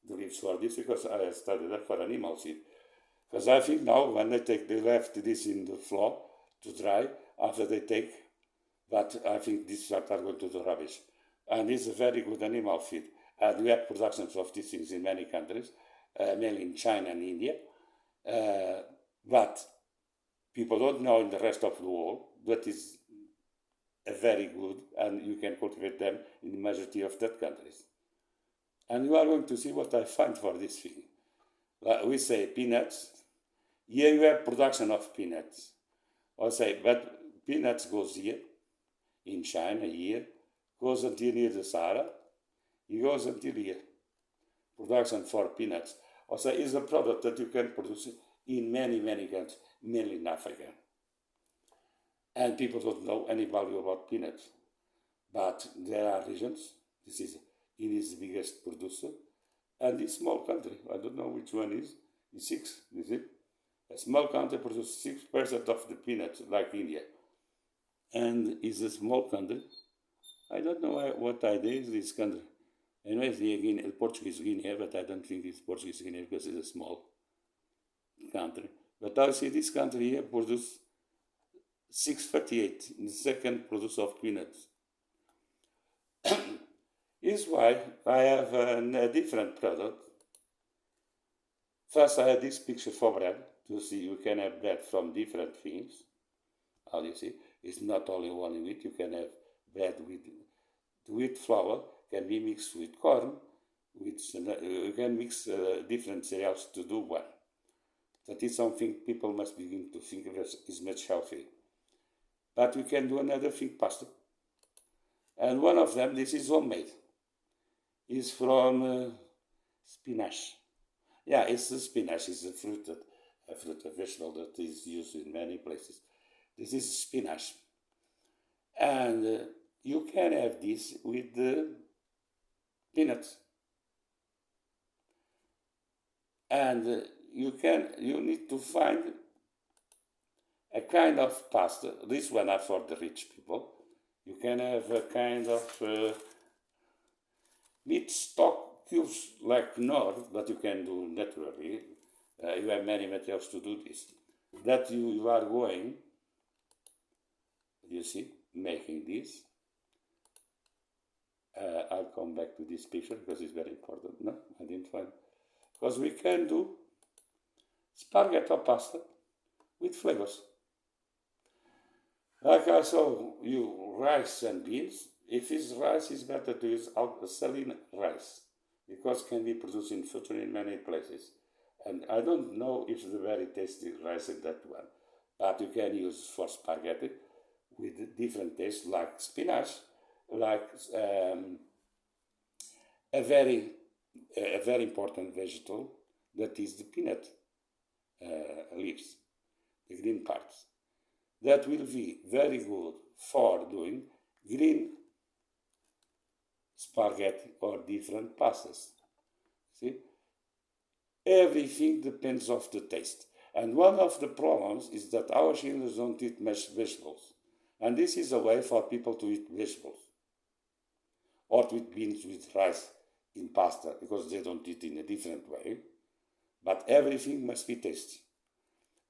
A: the leaves were this, because I studied that for animal feed. Because I think now when they left this in the floor to dry, after they take, but I think these are going to the rubbish. And it's a very good animal feed. And we have productions of these things in many countries, mainly in China and India. But people don't know in the rest of the world that is a very good, and you can cultivate them in the majority of that countries. And you are going to see what I find for this thing. Like we say peanuts. Here you have production of peanuts. I say, but peanuts goes here, in China here, goes until near the Sahara, it goes until here. Production for peanuts. Also, is a product that you can produce in many, many countries, mainly in Africa. And people don't know any value about peanuts. But there are regions, it is the biggest producer, and this small country, I don't know which one is 6, is it? A small country produces 6% of the peanuts, like India. And is a small country. I don't know what idea is this country. Anyways, the Portuguese Guinea, but I don't think it's Portuguese Guinea because it's a small country. But I see this country here produce 638, the second producer of peanuts. Is why I have a different product. First, I have this picture for bread to see you can have bread from different things. How do you see? It's not only one wheat. You can have bread with wheat flour can be mixed with corn. You can mix different cereals to do one. That is something people must begin to think of is much healthier. But we can do another thing, pasta. And one of them, this is homemade, is from spinach. Yeah, it's a spinach. It's a fruit, a vegetable that is used in many places. This is spinach. And you can have this with the peanuts. And you need to find a kind of pasta. This one are for the rich people. You can have a kind of meat stock cubes like Knorr that you can do naturally. You have many materials to do this. That you are going, you see, making this. I'll come back to this picture because it's very important. No, I didn't find. Because we can do spaghetti or pasta with flavors. Like I saw you rice and beans. If it's rice, it's better to use saline rice because it can be produced in future in many places. And I don't know if it's a very tasty rice in that one, but you can use for spaghetti with different tastes like spinach, like a very important vegetable that is the peanut leaves, the green parts. That will be very good for doing green spaghetti or different pastas. See? Everything depends of the taste. And one of the problems is that our children don't eat much vegetables. And this is a way for people to eat vegetables. Or to eat beans with rice in pasta, because they don't eat in a different way. But everything must be tasty.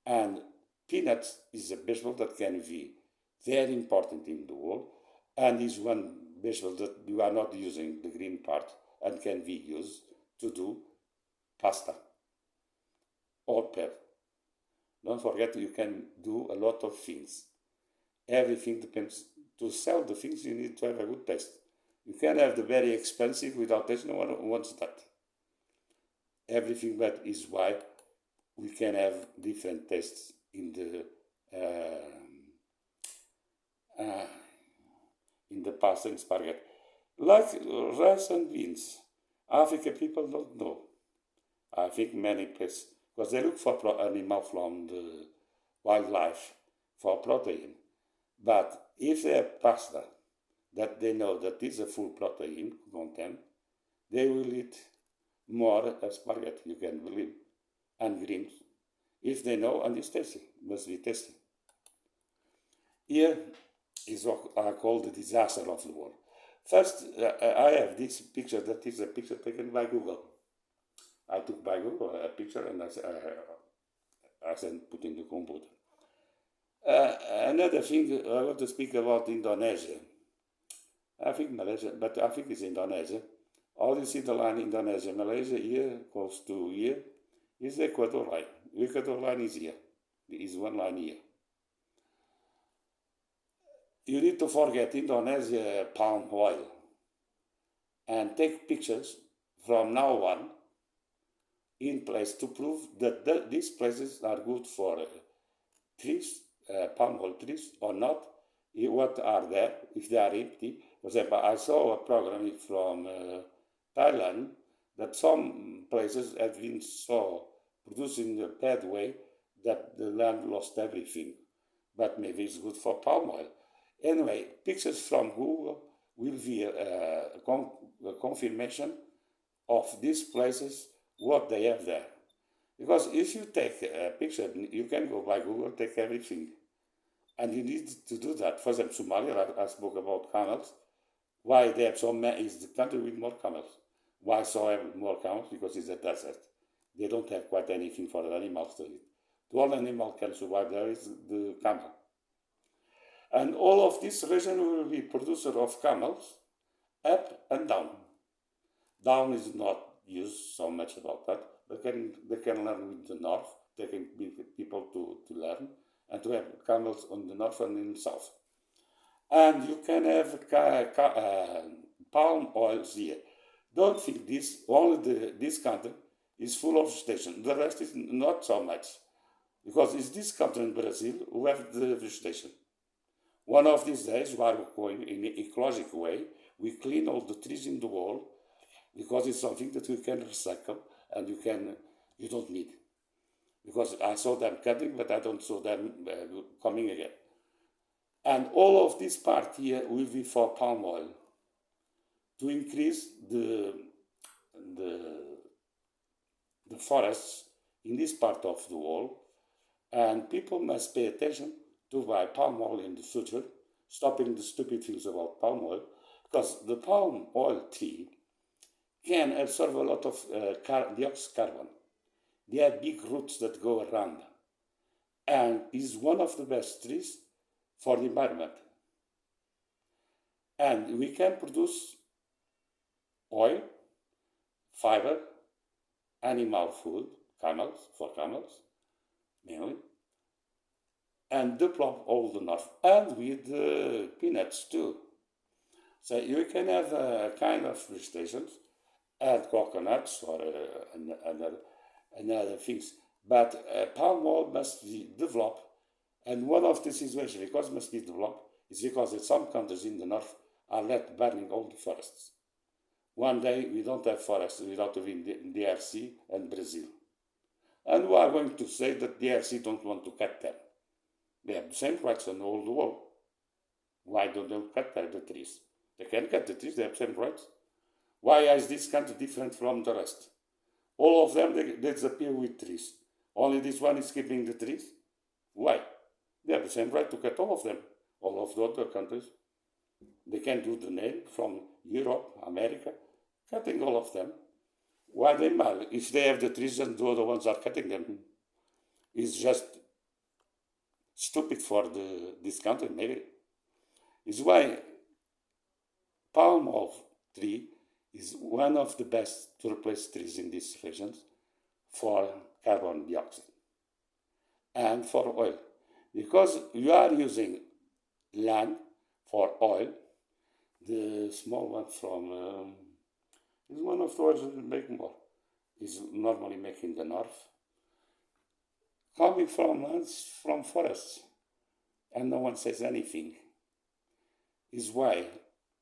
A: And peanuts is a vegetable that can be very important in the world, and is one vegetable that you are not using the green part and can be used to do pasta or pear. Don't forget you can do a lot of things. Everything depends. To sell the things, you need to have a good taste. You can have the very expensive without taste. No one wants that. Everything that is why we can have different tastes in the pasta and spaghetti. Like rice and beans, African people don't know. I think many places, because they look for animal from the wildlife for protein. But if they have pasta that they know that is a full protein content, they will eat more spaghetti, you can believe, and greens. If they know, and it's tasty, must be tasty. Here is what I call the disaster of the world. First, I have this picture that is a picture taken by Google. I took by Google a picture and I sent put in the computer. Another thing I want to speak about Indonesia. I think Malaysia, but I think it's Indonesia. All you see the line Indonesia, Malaysia here, close to here, is the Equator line. The Equator line is here. There is one line here. You need to forget Indonesia palm oil and take pictures from now on in place to prove that these places are good for trees, palm oil trees or not, what are there, if they are empty. For example, I saw a program from Thailand that some places have been so produced in a bad way that the land lost everything. But maybe it's good for palm oil. Anyway, pictures from Google will be a confirmation of these places, what they have there. Because if you take a picture, you can go by Google, take everything. And you need to do that. For example, Somalia, I spoke about camels. Why they have so many, is the country with more camels. Why so have more camels? Because it's a desert. They don't have quite anything for the animals to eat. The only animal can survive there is the camel. And all of this region will be producer of camels, up and down. Down is not used so much about that, but they can learn with the north. They can be people to learn and to have camels on the north and in the south. And you can have palm oils here. Don't think this only this country is full of vegetation. The rest is not so much, because it's this country in Brazil who have the vegetation. One of these days, we are going in an ecological way. We clean all the trees in the world, because it's something that you can recycle and you don't need. Because I saw them cutting, but I don't saw them coming again. And all of this part here will be for palm oil to increase the forests in this part of the world. And people must pay attention to buy palm oil in the future, stopping the stupid things about palm oil, because the palm oil tree can absorb a lot of dioxide carbon. They have big roots that go around, and is one of the best trees for the environment. And we can produce oil, fiber, animal food, for camels, mainly, and develop all the north, and with peanuts too. So you can have a kind of vegetation, add coconuts or other things, but palm oil must be developed. And one of the situations because it must be developed is because in some countries in the north are let burning all the forests. One day we don't have forests without having DRC and Brazil. And we are going to say that DRC don't want to cut them. They have the same rights in all the world. Why don't they cut the trees? They can cut the trees, they have the same rights. Why is this country different from the rest? All of them, they disappear with trees. Only this one is keeping the trees. Why? They have the same right to cut all of them. All of the other countries. They can do the name from Europe, America, cutting all of them. Why they matter? If they have the trees and the other ones are cutting them, it's just stupid for this country, maybe. It's why palm oil tree is one of the best to replace trees in these regions for carbon dioxide and for oil. Because you are using land for oil, the small one from is one of the oils that make more. Is normally making the north, coming from forests, and no one says anything. Is why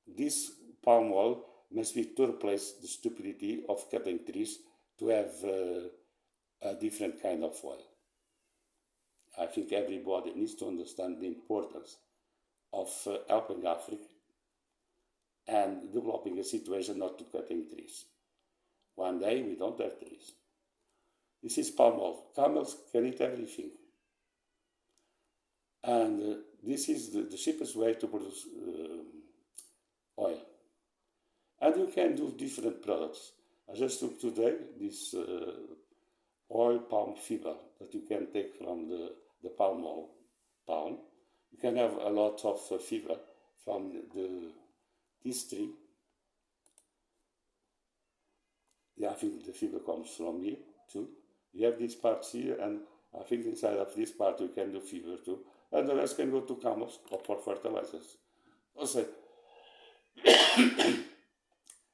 A: this palm oil must be to replace the stupidity of cutting trees to have a different kind of oil. I think everybody needs to understand the importance of helping Africa and developing a situation not to cutting trees. One day we don't have trees. This is palm oil. Camels can eat everything. And this is the cheapest way to produce oil. And you can do different products. I just took today this oil palm fiber that you can take from the palm oil palm. You can have a lot of fiber from this tree. Yeah, I think the fiber comes from here too. You have these parts here, and I think inside of this part you can do fiber too. And the rest can go to camels or for fertilizers. Also,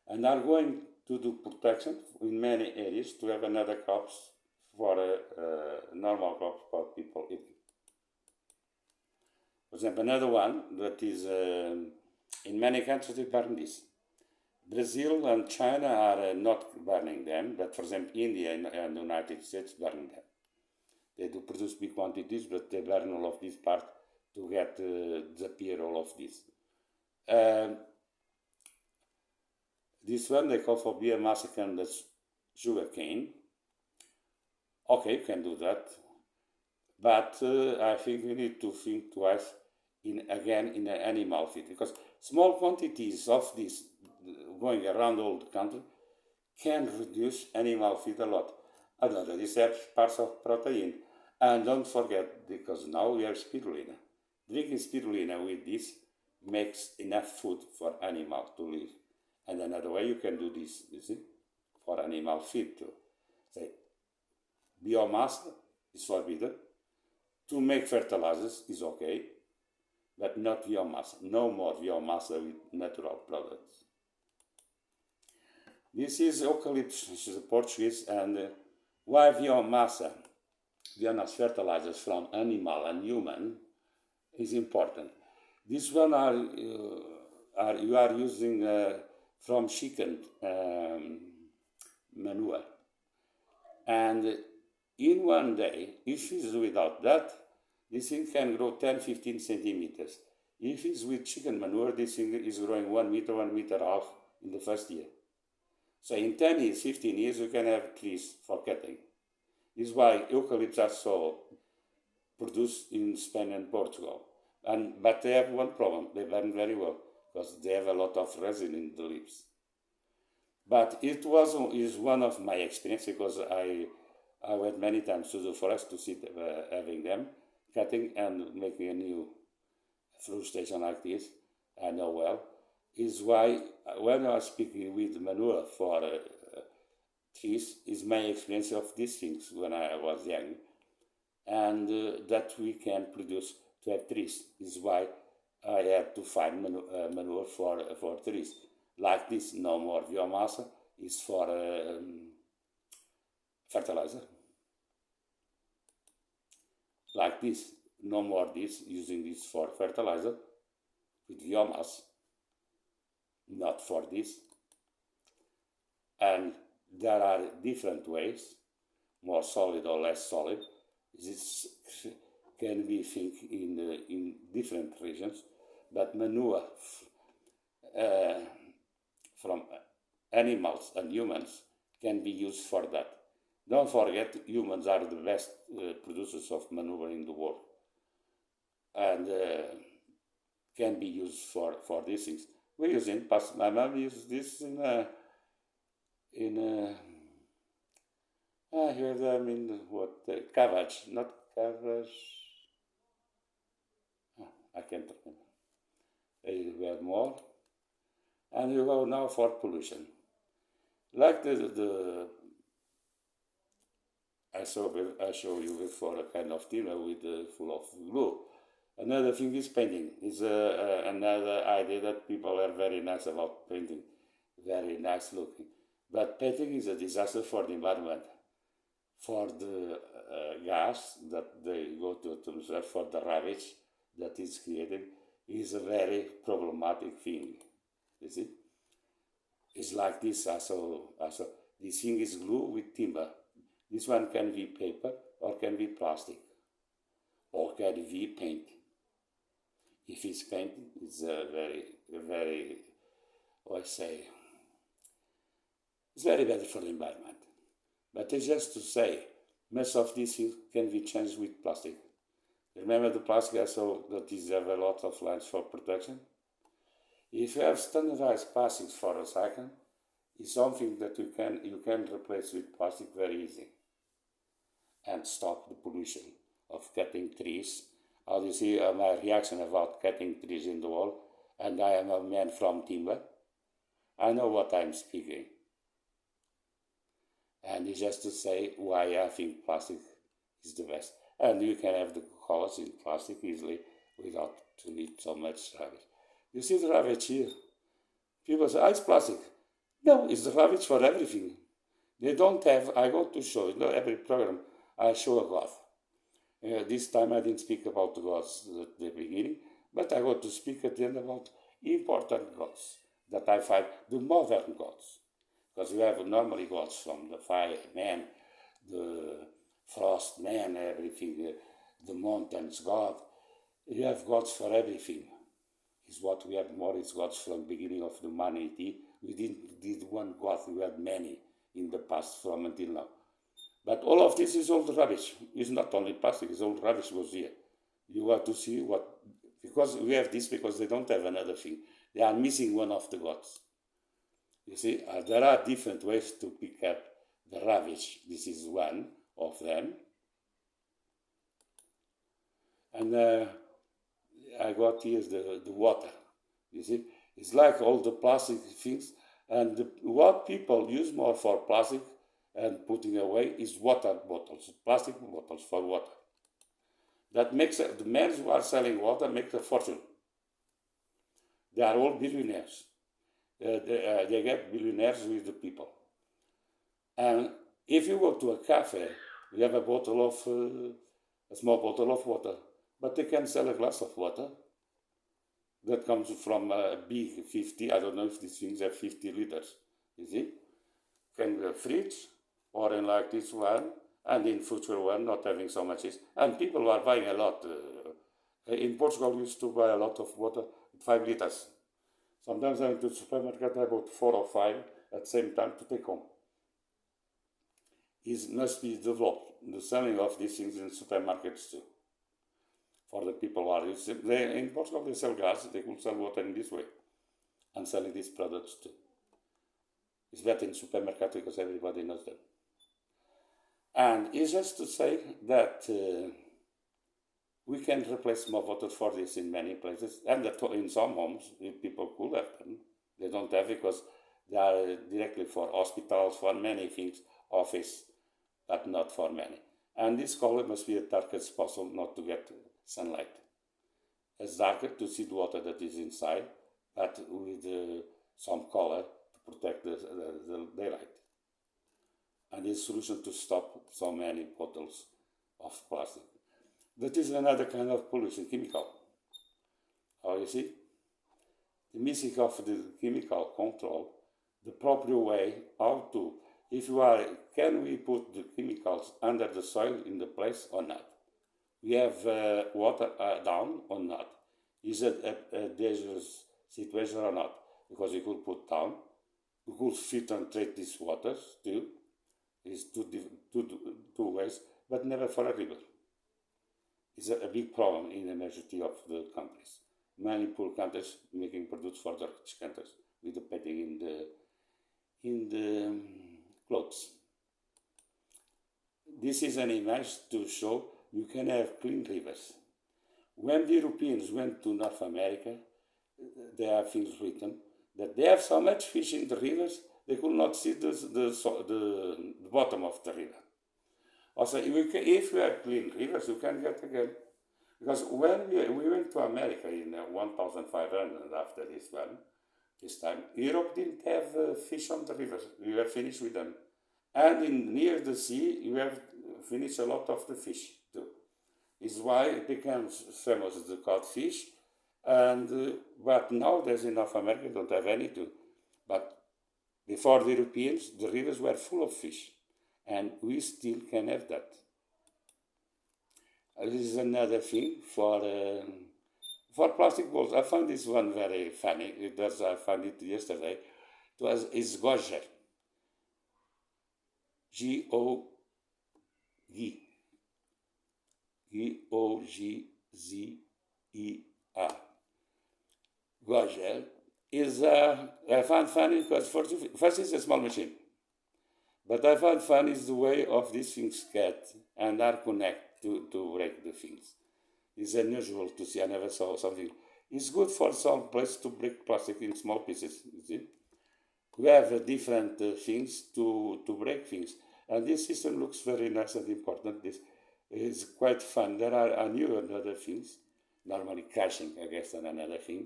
A: and are going to do protection in many areas to have another crops for normal crops for people eating. For example, another one that is in many countries they burn this. Brazil and China are not burning them, but for example, India and the United States burn them. They do produce big quantities, but they burn all of this part to get disappear all of this. This one they call for biomass and sugar cane. Okay, you can do that, but I think we need to think twice in an animal feed, because small quantities of this going around all the country can reduce animal feed a lot. Another, this has parts of protein. And don't forget, because now we have spirulina. Drinking spirulina with this makes enough food for animals to live. And another way you can do this, you see, for animal feed too. Say, biomass is forbidden. To make fertilizers is okay, but not biomass. No more biomass with natural products. This is eucalyptus, which is Portuguese, and why biomass fertilizers from animal and human is important. This one you are using from chicken manure, and in one day, if it's without that, this thing can grow 10-15 centimeters. If it's with chicken manure, this thing is growing 1 meter, 1 meter and a half in the first year. So in 10 years, 15 years, you can have trees for cutting. This is why eucalypts are so produced in Spain and Portugal. But they have one problem, they burn very well, because they have a lot of resin in the leaves. But it is one of my experience, because I went many times to the forest to see having them, cutting and making a new fruit station like this. I know well. Is why when I was speaking with manure for trees, is my experience of these things when I was young, and that we can produce to have trees. This is why I had to find manure for trees. Like this, no more biomass is for fertilizer. Like this, no more this, using this for fertilizer with biomass, not for this. And there are different ways, more solid or less solid. This can be think in different regions, but manure from animals and humans can be used for that. Don't forget, humans are the best producers of manure in the world, and can be used for these things. We're using, my mom used this I hear them in cabbage, not cabbage. I can't remember. You have more, and you go now for pollution. Like I show you before a kind of timber with full of glue. Another thing is painting. Is another idea that people are very nice about painting, very nice looking. But painting is a disaster for the environment, for the gas that they go to atmosphere, for the rubbish that is created, is a very problematic thing. You see, it's like this. Also, this thing is glue with timber. This one can be paper, or can be plastic, or can be paint. If it's paint, it's very, it's very bad for the environment. But it's just to say, most of these things can be changed with plastic. Remember the plastic also that is have a lot of lines for protection? If you have standardized plastics for recycling, it's something that you can replace with plastic very easy, and stop the pollution of cutting trees. As you see my reaction about cutting trees in the wall, and I am a man from timber. I know what I'm speaking. And it's just to say why I think plastic is the best. And you can have the colors in plastic easily without to need so much rubbish. You see the rubbish here? People say, it's plastic. No, it's the rubbish for everything. They don't have, I go to show, every program I show a god. This time I didn't speak about the gods at the beginning, but I got to speak at the end about important gods that I find the modern gods. Because you have normally gods from the fire man, the frost man, everything, the mountains god. You have gods for everything. Is what we have more is gods from the beginning of humanity. We didn't did one god, we had many in the past from until now. But all of this is old rubbish. It's not only plastic, it's old rubbish was here. You have to see what, because we have this because they don't have another thing. They are missing one of the gods. You see, there are different ways to pick up the rubbish. This is one of them. And I got here the water. You see, it's like all the plastic things. And what people use more for plastic and putting away is water bottles, plastic bottles for water. That makes the men who are selling water make a fortune. They are all billionaires. They get billionaires with the people. And if you go to a cafe, you have a bottle of a small bottle of water, but they can sell a glass of water that comes from a big 50. I don't know if these things have 50 liters. You see, can be a fridge or in like this one, and in future one not having so much is. And people are buying a lot. In Portugal, we used to buy a lot of water, 5 liters. Sometimes I went to the supermarket, I bought 4 or 5 at the same time to take home. It must be developed, the selling of these things in supermarkets too. For the people who are using, in Portugal they sell gas, they could sell water in this way and selling these products too. It's better in supermarket because everybody knows them. And it's just to say that we can replace more water for this in many places, and that in some homes people could have them. They don't have because they are directly for hospitals, for many things, office, but not for many. And this color must be as dark as possible, not to get sunlight. As darker to see the water that is inside, but with some color to protect the daylight. And this solution to stop so many bottles of plastic. That is another kind of pollution, chemical. How you see? The missing of the chemical control, the proper way how to, if you are, can we put the chemicals under the soil in the place or not? We have water down or not? Is it a dangerous situation or not? Because you could put down, you could filtrate these waters too. It's two ways, but never for a river. It's a big problem in the majority of the countries. Many poor countries making products for the rich countries with the painting in the clothes. This is an image to show you can have clean rivers. When the Europeans went to North America, there are things written that they have so much fish in the rivers they could not see the bottom of the river. Also, if you have clean rivers, you can get again. Because when we went to America in 1500 after this time, Europe didn't have fish on the rivers. We were finished with them. And near the sea, you have finished a lot of the fish too. It's why it becomes famous, the cod fish. But nowadays in North America, don't have any too. But before the Europeans, the rivers were full of fish. And we still can have that. This is another thing for plastic balls. I found this one very funny. I found it yesterday. It's Gogger. G-O-G-Z-E-R. Gogger is, I found funny because first it's a small machine. But I find fun is the way of these things get and are connect to break the things. It's unusual to see. I never saw something. It's good for some place to break plastic in small pieces. You see, we have different things to break things, and this system looks very nice and important. This is quite fun. There are new and other things. Normally caching, I guess, and another thing.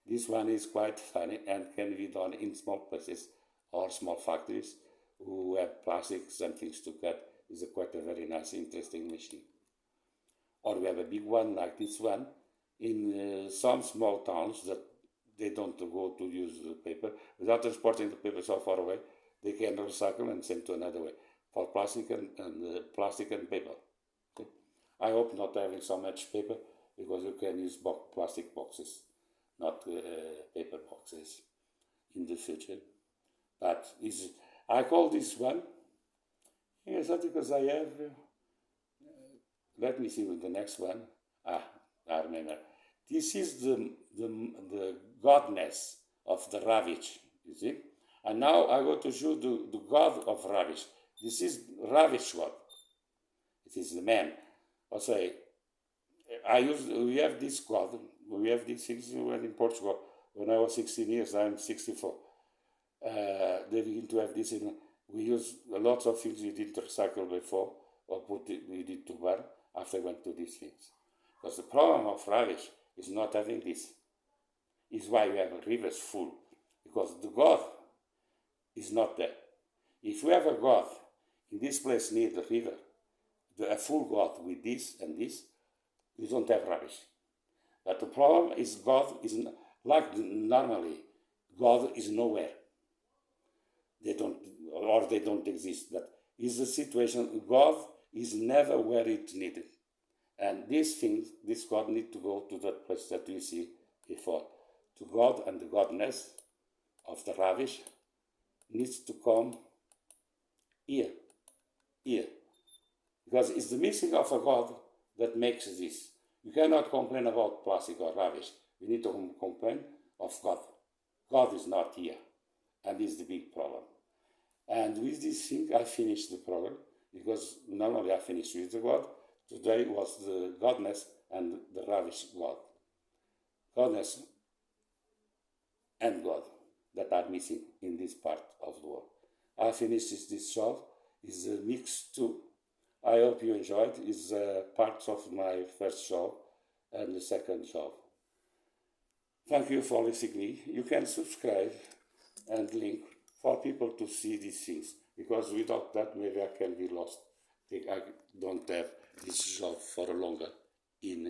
A: This one is quite funny and can be done in small places or small factories who have plastics and things to cut. Is quite a very nice, interesting machine. Or we have a big one like this one in some small towns that they don't go to use the paper. Without transporting the paper so far away, they can recycle and send to another way for plastic and paper. Okay? I hope not having so much paper because you can use plastic boxes, not paper boxes in the future. But I call this one, yes, because I have, let me see with the next one. I remember. This is the godness of the Ravish, you see. And now I go to show the god of Ravish. This is Ravish God. It is the man. I say, we have this god, we have these things in Portugal. When I was 16 years, I'm 64. they begin to have this. We use lots of things we didn't recycle before or we did to burn after went to these things. Because the problem of rubbish is not having this. Is why we have rivers full. Because the God is not there. If we have a God in this place near the river, a full God with this and this, we don't have rubbish. But the problem is God is like normally, God is nowhere. They don't exist. But is the situation God is never where it's needed. And these things, this God need to go to that place that we see before. To God and the godness of the rubbish needs to come here. Because it's the missing of a God that makes this. You cannot complain about plastic or rubbish. You need to complain of God. God is not here. And this is the big problem. And with this thing, I finished the program, because normally I finish with the God. Today was the godness and the rubbish God. Godness and God that are missing in this part of the world. I finished this show. It's a mix too. I hope you enjoyed. It's parts of my first show and the second show. Thank you for listening. You can subscribe and link for people to see these things, because without that maybe I can be lost. I don't have this job for longer in